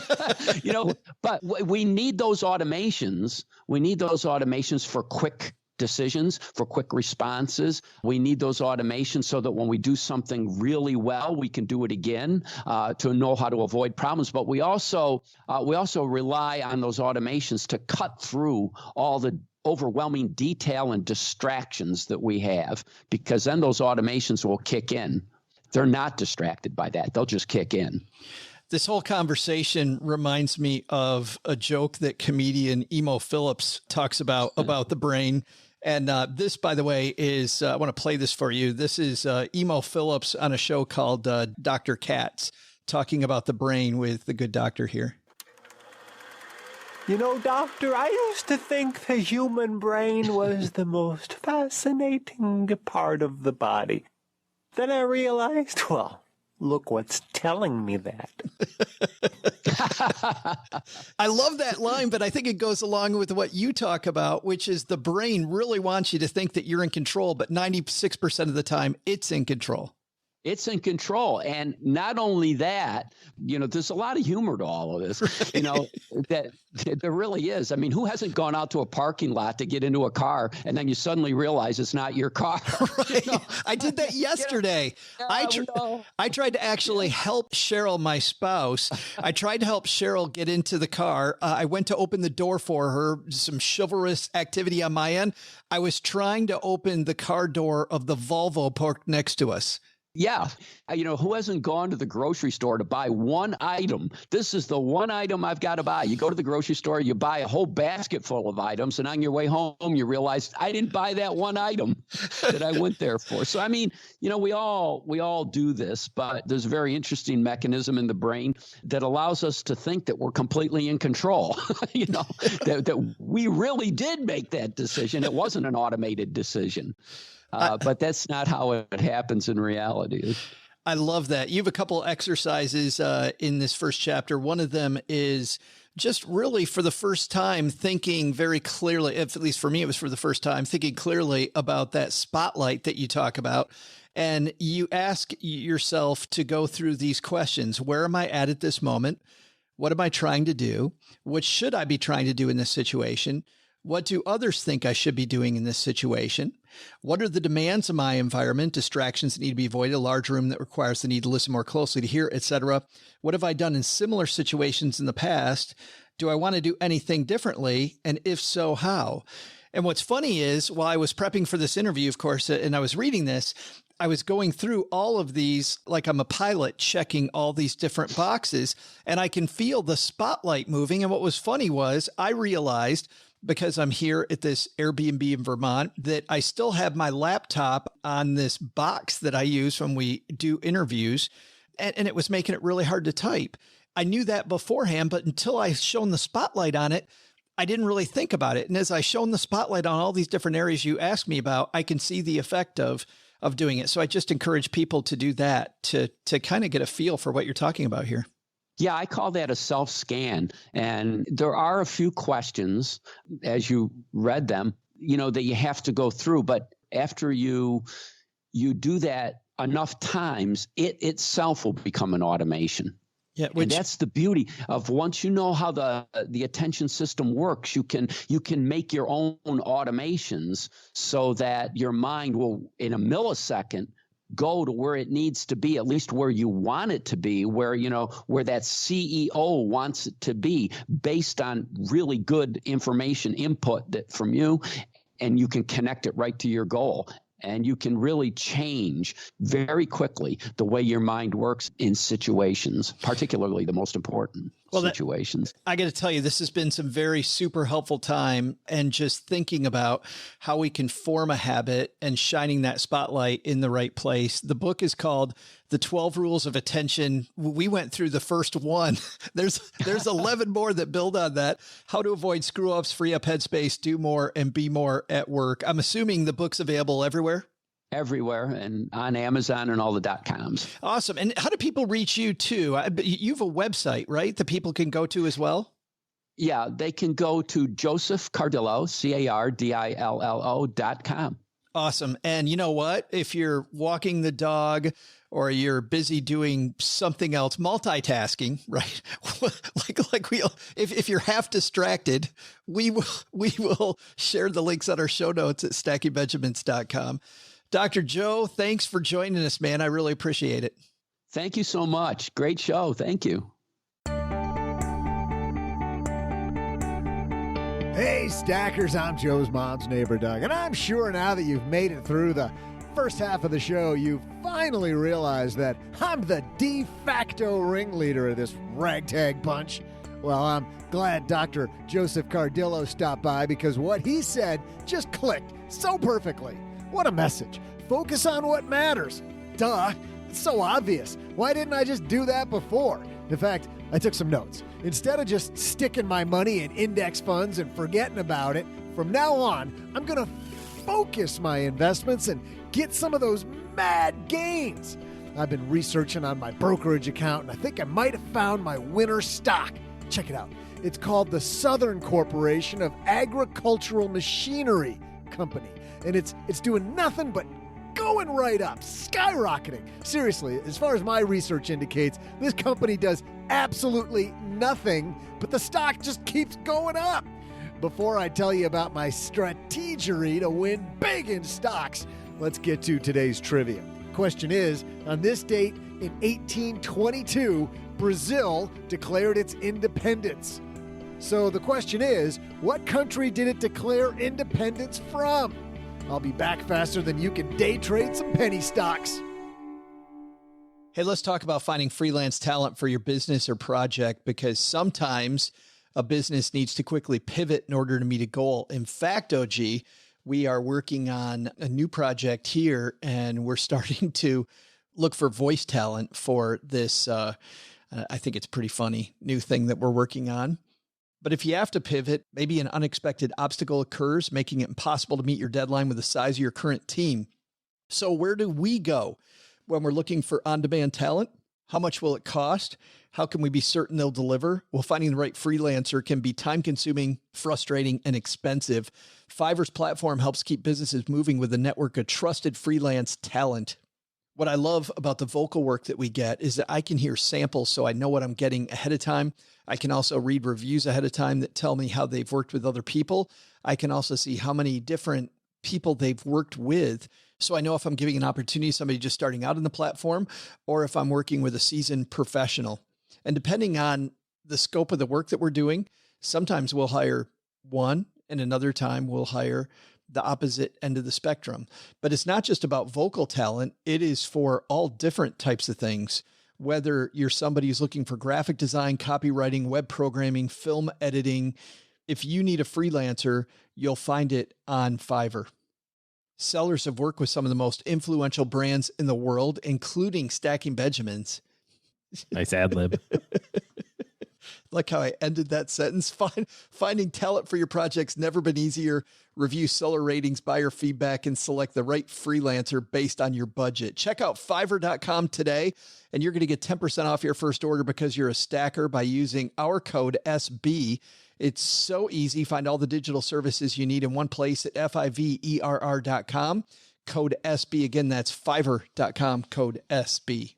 but we need those automations. We need those automations for quick decisions, for quick responses. We need those automations so that when we do something really well, we can do it again, to know how to avoid problems. But we also rely on those automations to cut through all the overwhelming detail and distractions that we have, because then those automations will kick in. They're not distracted by that. They'll just kick in. This whole conversation reminds me of a joke that comedian Emo Phillips talks about the brain. And this, by the way, is, I want to play this for you. This is Emo Phillips on a show called Dr. Katz, talking about the brain with the good doctor here. Doctor, I used to think the human brain was the most fascinating part of the body. Then I realized, well, look what's telling me that. I love that line, but I think it goes along with what you talk about, which is the brain really wants you to think that you're in control, but 96% of the time it's in control. It's in control. And not only that, there's a lot of humor to all of this, that there really is. I mean, who hasn't gone out to a parking lot to get into a car and then you suddenly realize it's not your car? Right. I did that yesterday. I tried to actually help Cheryl, my spouse. I tried to help Cheryl get into the car. I went to open the door for her, some chivalrous activity on my end. I was trying to open the car door of the Volvo parked next to us. Yeah. Who hasn't gone to the grocery store to buy one item? This is the one item I've got to buy. You go to the grocery store, you buy a whole basket full of items, and on your way home, you realize I didn't buy that one item that I went there for. So, I mean, we all do this, but there's a very interesting mechanism in the brain that allows us to think that we're completely in control, that we really did make that decision. It wasn't an automated decision. But that's not how it happens in reality. I love that. You have a couple exercises in this first chapter. One of them is just really for the first time thinking very clearly, at least for me, it was for the first time, thinking clearly about that spotlight that you talk about. And you ask yourself to go through these questions. Where am I at this moment? What am I trying to do? What should I be trying to do in this situation? What do others think I should be doing in this situation? What are the demands of my environment, distractions that need to be avoided, a large room that requires the need to listen more closely to hear, etc.? What have I done in similar situations in the past? Do I want to do anything differently? And if so, how? And what's funny is, while I was prepping for this interview, of course, and I was reading this, I was going through all of these like I'm a pilot checking all these different boxes, and I can feel the spotlight moving. And what was funny was I realized, because I'm here at this Airbnb in Vermont, that I still have my laptop on this box that I use when we do interviews, and it was making it really hard to type. I knew that beforehand, but until I shone the spotlight on it, I didn't really think about it. And as I shone the spotlight on all these different areas you asked me about, I can see the effect of doing it. So I just encourage people to do that, to kind of get a feel for what you're talking about here. Yeah, I call that a self-scan. And there are a few questions, as you read them, that you have to go through. But after you do that enough times, it itself will become an automation. Yeah, and that's the beauty of once you know how the attention system works, you can make your own automations so that your mind will, in a millisecond, go to where it needs to be, at least where you want it to be, where that CEO wants it to be, based on really good information input from you, and you can connect it right to your goal. And you can really change very quickly the way your mind works in situations, particularly the most important situations. I got to tell you, this has been some very super helpful time, and just thinking about how we can form a habit and shining that spotlight in the right place. The book is called The 12 Rules of Attention. We went through the first one. There's 11 more that build on that. How to avoid screw ups, free up headspace, do more, and be more at work. I'm assuming the book's available everywhere. Everywhere, and on Amazon and all the .coms. Awesome. And how do people reach you too? You have a website, right, that people can go to as well? Yeah, they can go to Joseph Cardillo, CARDILLO.com. Awesome. And you know what? If you're walking the dog or you're busy doing something else, multitasking, right? like if you're half distracted, we will share the links on our show notes at stackingbenjamins.com. Dr. Joe, thanks for joining us, man. I really appreciate it. Thank you so much. Great show. Thank you. Hey, Stackers, I'm Joe's mom's neighbor, Doug, and I'm sure now that you've made it through the first half of the show, you finally realized that I'm the de facto ringleader of this ragtag bunch. Well, I'm glad Dr. Joseph Cardillo stopped by, because what he said just clicked so perfectly. What a message. Focus on what matters. Duh. It's so obvious. Why didn't I just do that before? In fact, I took some notes. Instead of just sticking my money in index funds and forgetting about it, from now on, I'm going to focus my investments and get some of those mad gains. I've been researching on my brokerage account, and I think I might have found my winner stock. Check it out. It's called the Southern Corporation of Agricultural Machinery Company. And it's doing nothing but going right up, skyrocketing. Seriously, as far as my research indicates, this company does absolutely nothing, but the stock just keeps going up. Before I tell you about my strategery to win big in stocks, let's get to today's trivia. Question is, on this date in 1822, Brazil declared its independence. So the question is, what country did it declare independence from? I'll be back faster than you can day trade some penny stocks. Hey, let's talk about finding freelance talent for your business or project, because sometimes a business needs to quickly pivot in order to meet a goal. In fact, OG, we are working on a new project here, and we're starting to look for voice talent for this. I think it's pretty funny new thing that we're working on. But if you have to pivot, maybe an unexpected obstacle occurs, making it impossible to meet your deadline with the size of your current team. So where do we go when we're looking for on-demand talent? How much will it cost? How can we be certain they'll deliver? Well, finding the right freelancer can be time-consuming, frustrating, and expensive. Fiverr's platform helps keep businesses moving with a network of trusted freelance talent. What I love about the vocal work that we get is that I can hear samples, so I know what I'm getting ahead of time. I can also read reviews ahead of time that tell me how they've worked with other people. I can also see how many different people they've worked with, so I know if I'm giving an opportunity to somebody just starting out in the platform or if I'm working with a seasoned professional. And depending on the scope of the work that we're doing, sometimes we'll hire one and another time we'll hire the opposite end of the spectrum. But it's not just about vocal talent. It is for all different types of things. Whether you're somebody who's looking for graphic design, copywriting, web programming, film editing, if you need a freelancer, you'll find it on Fiverr. Sellers have worked with some of the most influential brands in the world, including Stacking Benjamins. Nice ad lib. Like how I ended that sentence. Finding talent for your project's never been easier. Review seller ratings, buyer feedback, and select the right freelancer based on your budget. Check out Fiverr.com today, and you're going to get 10% off your first order because you're a stacker by using our code SB. It's so easy. Find all the digital services you need in one place at Fiverr.com. Code SB. Again, that's Fiverr.com, code SB.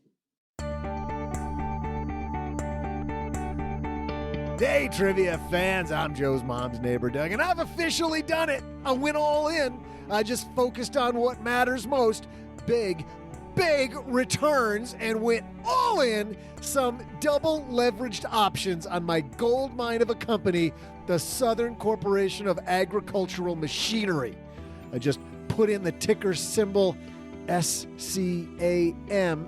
Hey, trivia fans, I'm Joe's mom's neighbor, Doug, and I've officially done it. I went all in. I just focused on what matters most, big returns, and went all in, some double leveraged options on my gold mine of a company, the Southern Corporation of Agricultural Machinery. I just put in the ticker symbol SCAM,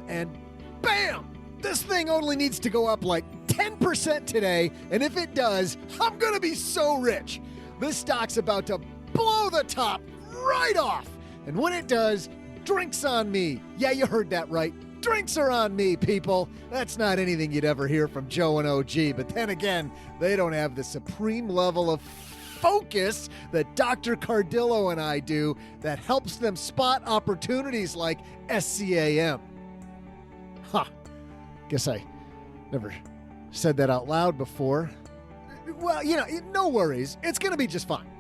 and bam! This thing only needs to go up like 10% today, and if it does, I'm going to be so rich. This stock's about to blow the top right off. And when it does, drinks on me. Yeah, you heard that right. Drinks are on me, people. That's not anything you'd ever hear from Joe and OG, but then again, they don't have the supreme level of focus that Dr. Cardillo and I do that helps them spot opportunities like SCAM. Guess I never said that out loud before. Well, no worries. It's going to be just fine.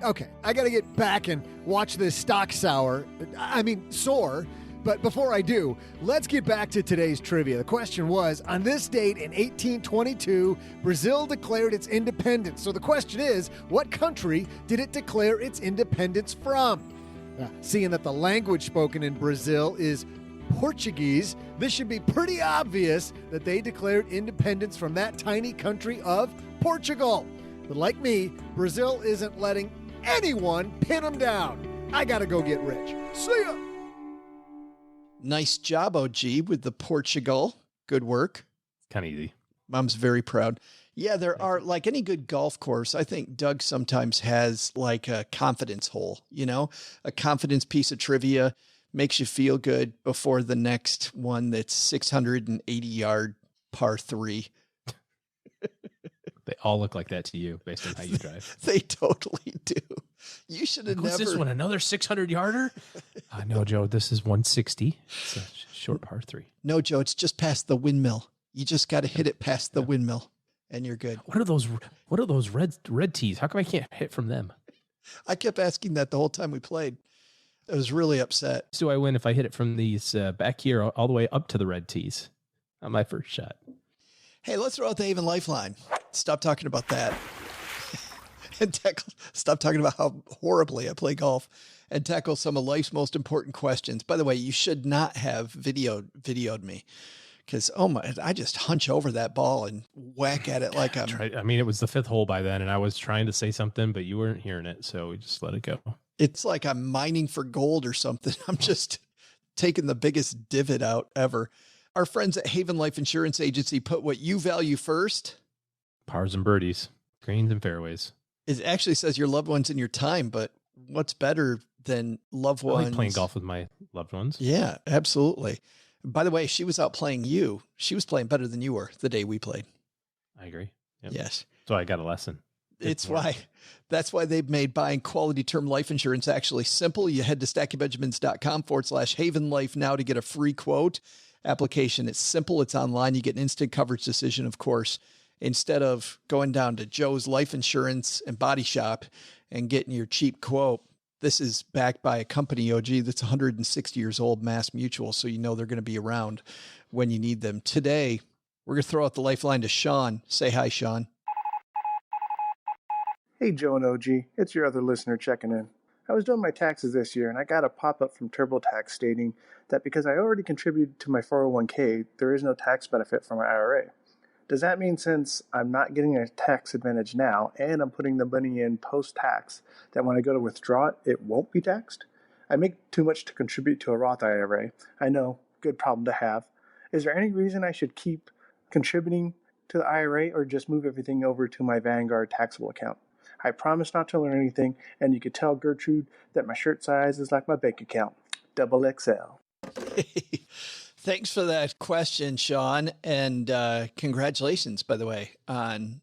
Okay, I got to get back and watch this stock soar. But before I do, let's get back to today's trivia. The question was, on this date in 1822, Brazil declared its independence. So the question is, what country did it declare its independence from? Seeing that the language spoken in Brazil is Portuguese, this should be pretty obvious that they declared independence from that tiny country of Portugal. But like me, Brazil isn't letting anyone pin them down. I gotta go get rich. See ya! Nice job, OG, with the Portugal. Good work. Kind of easy. Mom's very proud. Yeah, there are, like any good golf course, I think Doug sometimes has like a confidence hole, a confidence piece of trivia. Makes you feel good before the next one that's 680-yard par 3. They all look like that to you based on how you drive. They totally do. You should have never. What's this one? Another 600-yarder? No, Joe, this is 160. It's a short par 3. No, Joe, it's just past the windmill. You just got to hit it past the windmill, and you're good. What are those red tees? How come I can't hit from them? I kept asking that the whole time we played. I was really upset. So I win if I hit it from these back here all the way up to the red tees on my first shot. Hey, let's throw out the Haven Lifeline. Stop talking about that. And stop talking about how horribly I play golf and tackle some of life's most important questions. By the way, you should not have videoed me because, I just hunch over that ball and whack at it like I mean, it was the fifth hole by then, and I was trying to say something, but you weren't hearing it, so we just let it go. It's like I'm mining for gold or something. I'm just taking the biggest divot out ever. Our friends at Haven Life Insurance Agency put what you value first. Pars and birdies, greens and fairways. It actually says your loved ones in your time, but what's better than loved ones? I like playing golf with my loved ones. Yeah, absolutely. By the way, she was out playing you. She was playing better than you were the day we played. I agree. Yep. Yes. So I got a lesson. That's why they've made buying quality term life insurance actually simple. You head to stackingbenjamins.com/Haven Life now to get a free quote. Application. It's simple. It's online. You get an instant coverage decision, of course, instead of going down to Joe's Life Insurance and Body Shop and getting your cheap quote. This is backed by a company, OG, that's 160 years old, Mass Mutual, so you know they're going to be around when you need them. Today, we're going to throw out the lifeline to Sean. Say hi, Sean. Hey, Joe and OG. It's your other listener checking in. I was doing my taxes this year, and I got a pop-up from TurboTax stating that because I already contributed to my 401k, there is no tax benefit from my IRA. Does that mean since I'm not getting a tax advantage now, and I'm putting the money in post-tax, that when I go to withdraw it, it won't be taxed? I make too much to contribute to a Roth IRA. I know, good problem to have. Is there any reason I should keep contributing to the IRA or just move everything over to my Vanguard taxable account? I promise not to learn anything, and you could tell Gertrude that my shirt size is like my bank account, XXL. Thanks for that question, Sean. And congratulations, by the way, on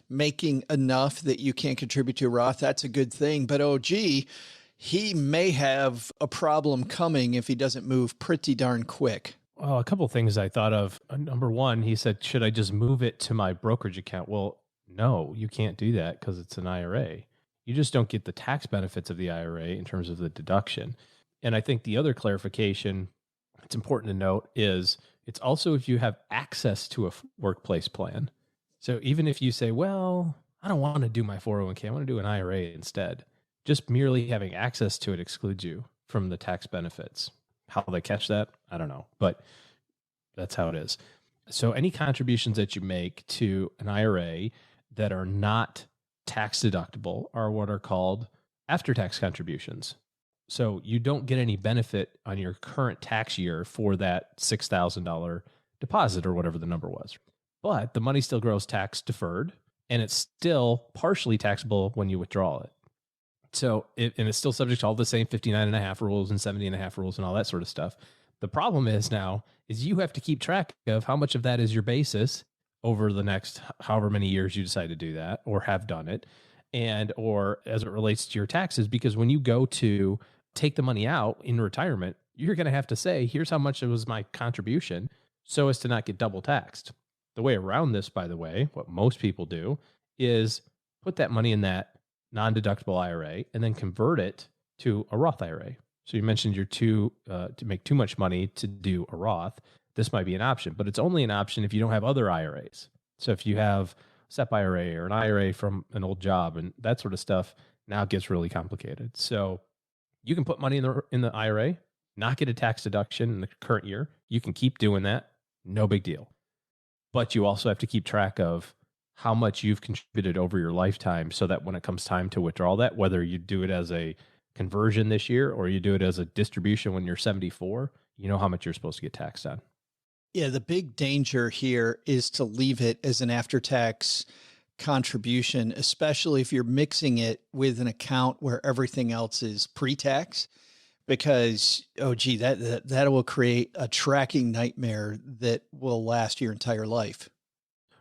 making enough that you can't contribute to Roth. That's a good thing. But OG, he may have a problem coming if he doesn't move pretty darn quick. Well, a couple of things I thought of. Number one, he said, should I just move it to my brokerage account? Well, no, you can't do that because it's an IRA. You just don't get the tax benefits of the IRA in terms of the deduction. And I think the other clarification it's important to note is it's also if you have access to a workplace plan. So even if you say, well, I don't want to do my 401k, I want to do an IRA instead. Just merely having access to it excludes you from the tax benefits. How they catch that, I don't know, but that's how it is. So any contributions that you make to an IRA that are not tax deductible are what are called after-tax contributions. So you don't get any benefit on your current tax year for that $6,000 deposit or whatever the number was. But the money still grows tax deferred, and it's still partially taxable when you withdraw it. So and it's still subject to all the same 59.5 rules and 70.5 rules and all that sort of stuff. The problem is now is you have to keep track of how much of that is your basis over the next however many years you decide to do that or have done it, and or as it relates to your taxes, because when you go to take the money out in retirement, you're going to have to say, here's how much it was my contribution so as to not get double taxed. The way around this, by the way, what most people do is put that money in that non-deductible IRA and then convert it to a Roth IRA. So you mentioned you're to make too much money to do a Roth. This might be an option, but it's only an option if you don't have other IRAs. So if you have a SEP IRA or an IRA from an old job and that sort of stuff, now it gets really complicated. So you can put money in the IRA, not get a tax deduction in the current year. You can keep doing that. No big deal. But you also have to keep track of how much you've contributed over your lifetime so that when it comes time to withdraw that, whether you do it as a conversion this year or you do it as a distribution when you're 74, you know how much you're supposed to get taxed on. Yeah, the big danger here is to leave it as an after-tax contribution, especially if you're mixing it with an account where everything else is pre-tax, because, that will create a tracking nightmare that will last your entire life.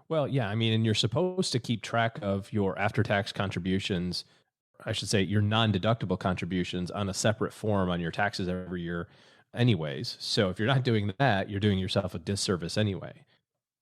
Well, yeah, I mean, and you're supposed to keep track of your after-tax contributions, I should say your non-deductible contributions on a separate form on your taxes every year anyways. So if you're not doing that, you're doing yourself a disservice anyway.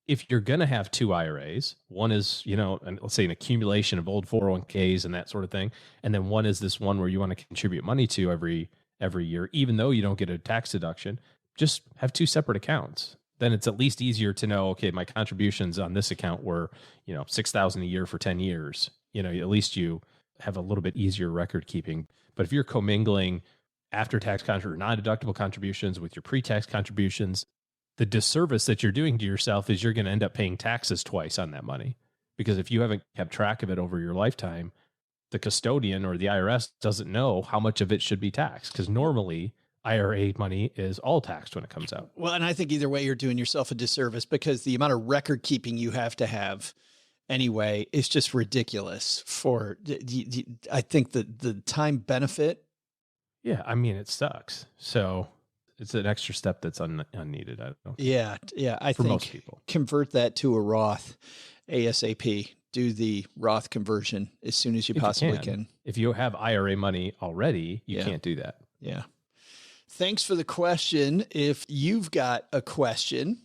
If you're going to have two IRAs, one is, let's say an accumulation of old 401ks and that sort of thing. And then one is this one where you want to contribute money to every every year, even though you don't get a tax deduction. Just have two separate accounts. Then it's at least easier to know, okay, my contributions on this account were, $6,000 a year for 10 years. At least you have a little bit easier record keeping. But if you're commingling after-tax non-deductible contributions with your pre-tax contributions, the disservice that you're doing to yourself is you're going to end up paying taxes twice on that money. Because if you haven't kept track of it over your lifetime, the custodian or the IRS doesn't know how much of it should be taxed. Because normally IRA money is all taxed when it comes out. Well, and I think either way, you're doing yourself a disservice because the amount of record keeping you have to have anyway is just ridiculous for, I think the time benefit. Yeah. I mean, it sucks. So it's an extra step that's unneeded. I don't know. Yeah. Yeah. I think most people, convert that to a Roth ASAP. Do the Roth conversion as soon as you possibly can. If you have IRA money already, you can't do that. Yeah. Thanks for the question. If you've got a question,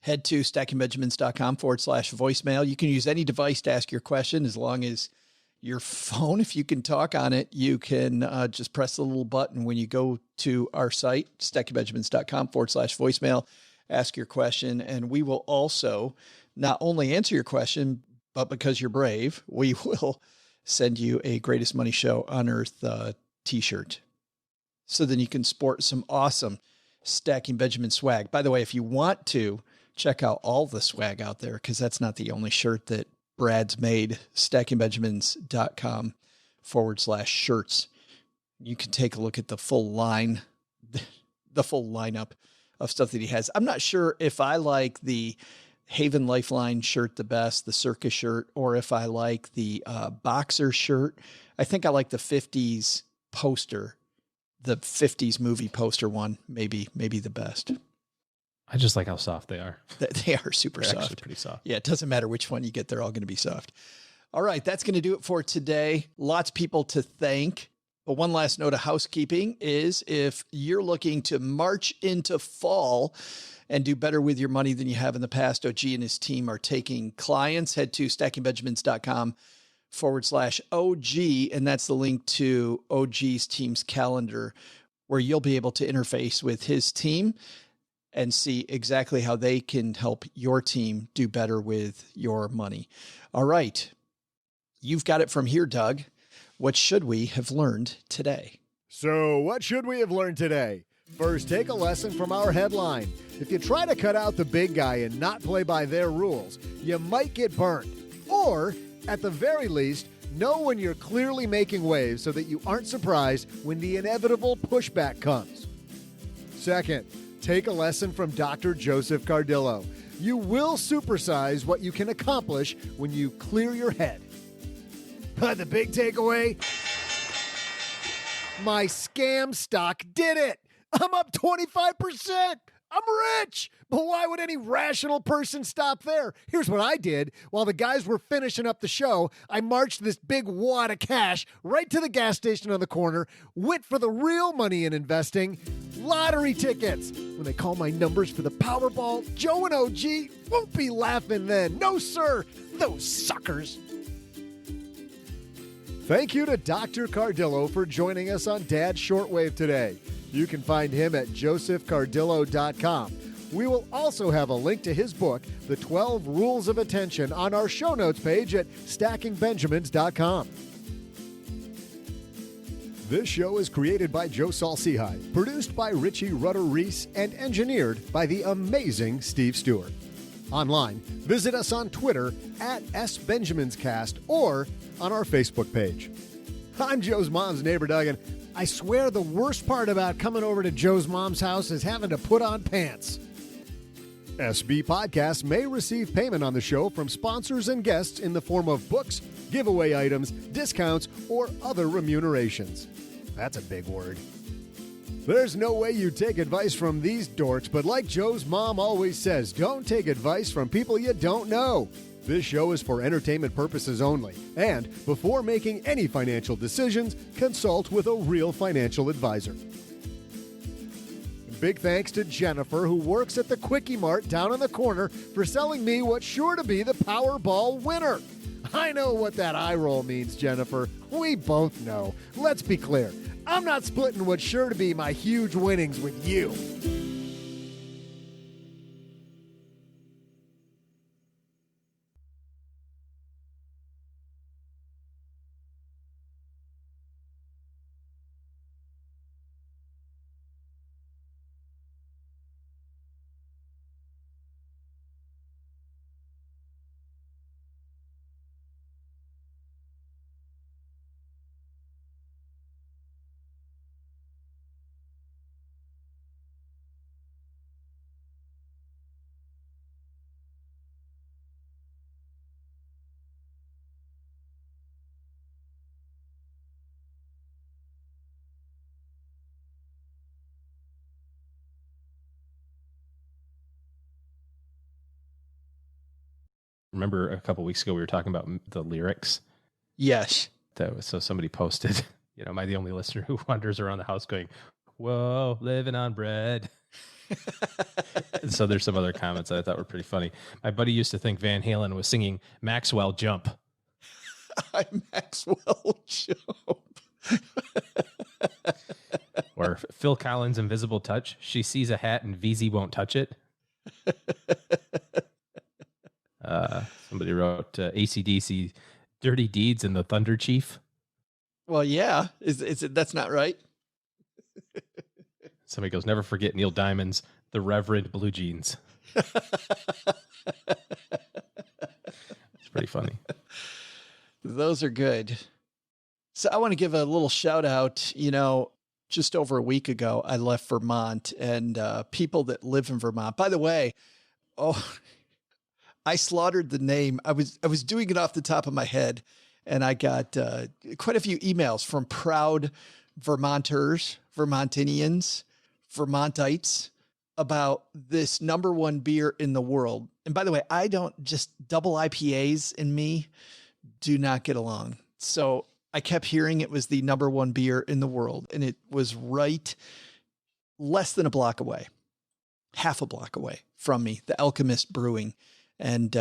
head to stackingbenjamins.com/voicemail. You can use any device to ask your question as long as your phone, if you can talk on it, you can just press the little button when you go to our site, stackingbenjamins.com/voicemail, ask your question. And we will also not only answer your question, but because you're brave, we will send you a Greatest Money Show on Earth t-shirt. So then you can sport some awesome Stacking Benjamin swag. By the way, if you want to check out all the swag out there, because that's not the only shirt that Brad's made, stackingbenjamins.com/shirts. You can take a look at the full line, the full lineup of stuff that he has. I'm not sure if I like the Haven Lifeline shirt the best, the circus shirt, or if I like the boxer shirt. I think I like the 50s poster. The 50s movie poster one, maybe the best. I just like how soft they are. They are super soft. Actually pretty soft. Yeah, it doesn't matter which one you get. They're all going to be soft. All right, that's going to do it for today. Lots of people to thank. But one last note of housekeeping is if you're looking to march into fall and do better with your money than you have in the past, OG and his team are taking clients. Head to stackingbenjamins.com/OG, and that's the link to OG's team's calendar where you'll be able to interface with his team and see exactly how they can help your team do better with your money. All right. You've got it from here, Doug. What should we have learned today? So what should we have learned today? First, take a lesson from our headline. If you try to cut out the big guy and not play by their rules, you might get burned. Or, at the very least, know when you're clearly making waves so that you aren't surprised when the inevitable pushback comes. Second, take a lesson from Dr. Joseph Cardillo. You will supersize what you can accomplish when you clear your head. But the big takeaway, my scam stock did it. I'm up 25%. I'm rich. But why would any rational person stop there? Here's what I did. While the guys were finishing up the show, I marched this big wad of cash right to the gas station on the corner, went for the real money in investing, lottery tickets. When they call my numbers for the Powerball, Joe and OG won't be laughing then. No, sir. Those suckers. Thank you to Dr. Cardillo for joining us on Dad's Shortwave today. You can find him at josephcardillo.com. We will also have a link to his book, The 12 Rules of Attention, on our show notes page at stackingbenjamins.com. This show is created by Joe Salsihai, produced by Richie Rutter-Reese, and engineered by the amazing Steve Stewart. Online, visit us on Twitter at SBenjaminsCast or on our Facebook page. I'm Joe's mom's neighbor, Doug, and I swear the worst part about coming over to Joe's mom's house is having to put on pants. SB Podcasts may receive payment on the show from sponsors and guests in the form of books, giveaway items, discounts, or other remunerations. That's a big word. There's no way you take advice from these dorks, but like Joe's mom always says, don't take advice from people you don't know. This show is for entertainment purposes only, and before making any financial decisions, consult with a real financial advisor. Big thanks to Jennifer, who works at the Quickie Mart down on the corner, for selling me what's sure to be the Powerball winner. I know what that eye roll means, Jennifer. We both know. Let's be clear. I'm not splitting what's sure to be my huge winnings with you. Remember a couple weeks ago we were talking about the lyrics. Yes. So somebody posted, am I the only listener who wanders around the house going, "Whoa, living on bread"? And so there's some other comments that I thought were pretty funny. My buddy used to think Van Halen was singing Maxwell Jump. I'm Maxwell Jump. Or Phil Collins' Invisible Touch. She sees a hat and VZ won't touch it. Somebody wrote AC/DC Dirty Deeds and the Thunder Chief. Well, yeah. Is it? That's not right. Somebody goes, never forget Neil Diamond's The Reverend Blue Jeans. It's pretty funny. Those are good. So I want to give a little shout out. Just over a week ago, I left Vermont, and people that live in Vermont, by the way, I slaughtered the name. I was doing it off the top of my head, and I got quite a few emails from proud Vermonters, Vermontinians, Vermontites about this #1 beer in the world. And by the way, I don't just double IPAs and me do not get along. So I kept hearing it was the #1 beer in the world, and it was right less than a block away, half a block away from me, the Alchemist Brewing. And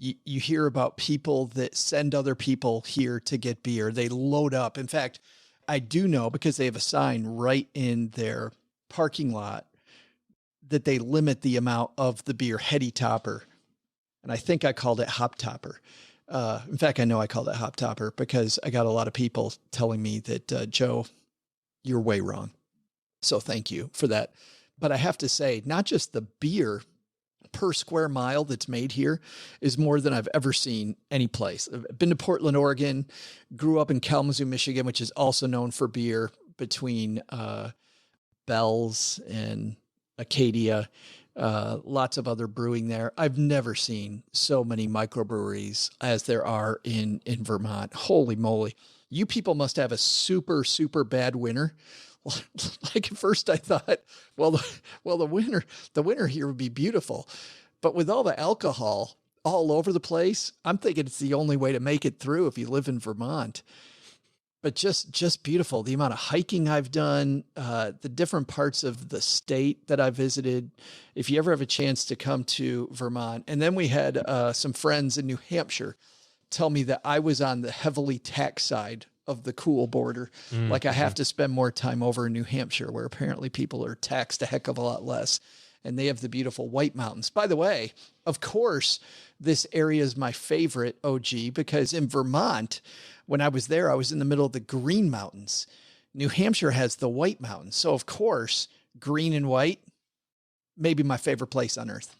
you hear about people that send other people here to get beer. They load up. In fact, I do know, because they have a sign right in their parking lot, that they limit the amount of the beer heady topper. And I think I called it hop topper. In fact, I know I called it hop topper because I got a lot of people telling me that, Joe, you're way wrong. So thank you for that. But I have to say, not just the beer per square mile that's made here is more than I've ever seen any place. I've been to Portland, Oregon, grew up in Kalamazoo, Michigan, which is also known for beer, between Bell's and Acadia, lots of other brewing there. I've never seen so many microbreweries as there are in Vermont. Holy moly. You people must have a super, super bad winter. Like at first I thought, the winter here would be beautiful. But with all the alcohol all over the place, I'm thinking it's the only way to make it through if you live in Vermont. But just beautiful. The amount of hiking I've done, the different parts of the state that I visited. If you ever have a chance to come to Vermont. And then we had some friends in New Hampshire tell me that I was on the heavily taxed side of the cool border. Like I have to spend more time over in New Hampshire, where apparently people are taxed a heck of a lot less. And they have the beautiful White Mountains. By the way, of course, this area is my favorite, OG, because in Vermont, when I was there, I was in the middle of the Green Mountains. New Hampshire has the White Mountains. So of course, green and white, maybe my favorite place on earth.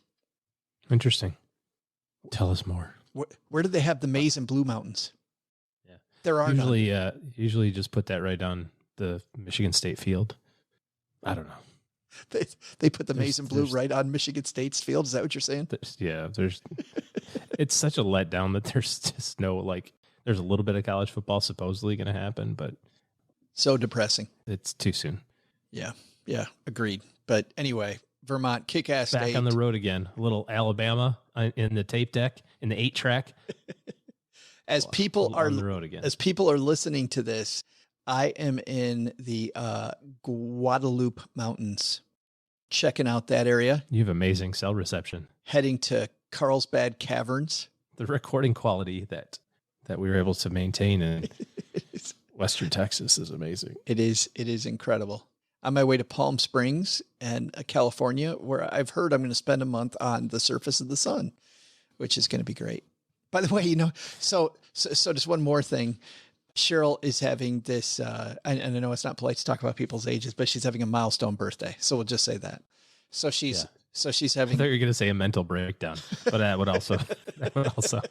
Interesting. Tell us more. Where do they have the Maize and Blue Mountains? Yeah. There are usually just put that right on the Michigan State field. I don't know. They put the Maize and Blue right on Michigan State's field. Is that what you're saying? It's such a letdown that there's just no, there's a little bit of college football supposedly going to happen, but so depressing. It's too soon. Yeah. Agreed. But anyway, Vermont, kick-ass state. Back on the road again. A little Alabama in the tape deck, in the 8-track. As people are on the road again. As people are listening to this, I am in the Guadalupe Mountains, checking out that area. You have amazing cell reception. Heading to Carlsbad Caverns. The recording quality that we were able to maintain, and Western Texas is amazing. It is incredible. On my way to Palm Springs and California, where I've heard I'm going to spend a month on the surface of the sun, which is going to be great. By the way, so just one more thing. Cheryl is having this, and I know it's not polite to talk about people's ages, but she's having a milestone birthday. So we'll just say that. So she's I having. thought you were going to say a mental breakdown, but that would also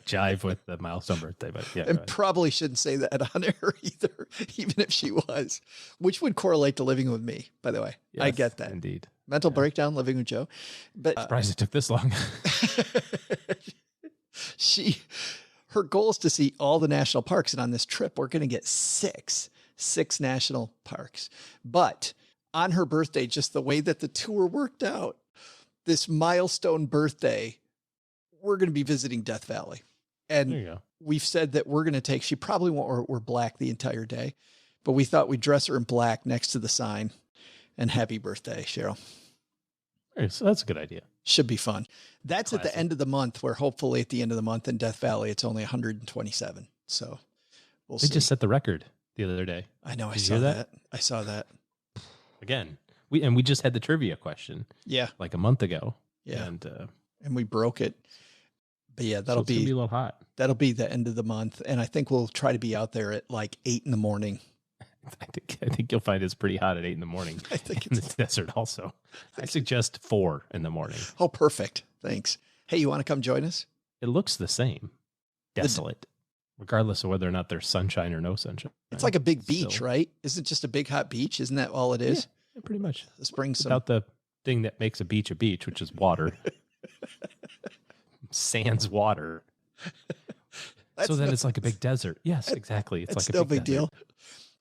jive with the milestone birthday. But yeah, And probably shouldn't say that on air either, even if she was, which would correlate to living with me, by the way. yes, I get that. Indeed. Mental breakdown, living with Joe. But Surprised it took this long. her goal is to see all the national parks. And on this trip, we're going to get six national parks. But on her birthday, just the way that the tour worked out, this milestone birthday, we're going to be visiting Death Valley. And There you go. we've said that we're going to take, she probably won't wear black the entire day, but we thought we'd dress her in black next to the sign and happy birthday, Cheryl. All right, so that's a good idea. Should be fun. That's at Classic. the end of the month, where hopefully at the end of the month in Death Valley, it's only 127. So we'll They see. just set the record the other day. I know. I Did you saw hear that? that? I saw that. Again, we just had the trivia question Yeah. like a month ago. Yeah. And And we broke it. But yeah, so that'll it's gonna be a little hot. that'll be the end of the month. And I think we'll try to be out there at like 8 a.m. I think you'll find it's pretty hot at 8 a.m. I think in the desert also. I suggest 4 a.m. Oh, perfect. Thanks. Hey, you want to come join us? It looks the same. Desolate. Regardless of whether or not there's sunshine or no sunshine. It's like a big beach, Still. right? Isn't it just a big hot beach? Isn't that all it is? Yeah, pretty much. Let's bring some. Without the thing that makes a beach, which is water. Sans water. That's So then no- it's like a big desert. Yes, exactly. It's That's like a no big big deal.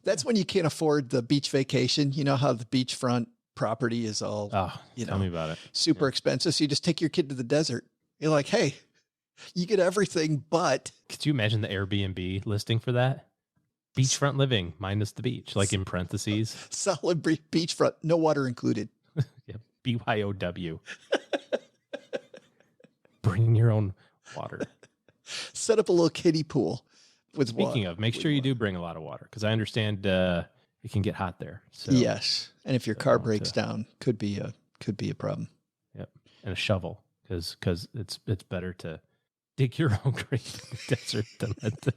That's when you can't afford the beach vacation. You know how the beachfront property is all Oh, You tell know. me about it. super expensive. So you just take your kid to the desert. You're like, hey, you get everything, but Could you imagine the Airbnb listing for that? Beachfront living minus the beach, like in parentheses. solid beachfront, no water included. Yeah, BYOW. Bring your own water. Set up a little kiddie pool with Speaking water. of, make sure you do bring a lot of water because I understand it can get hot there. So, Yes, and if your car So, breaks down, could be a problem. Yep. And a shovel because it's better to dig your own grave in the desert than let the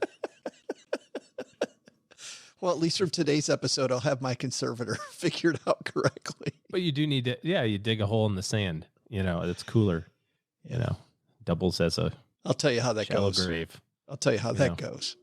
Well, at least from today's episode, I'll have my conservator figured out correctly. But you do need to, you dig a hole in the sand. It's cooler. Doubles as a I'll tell you how that shallow goes. grave. I'll tell you how You that know. goes.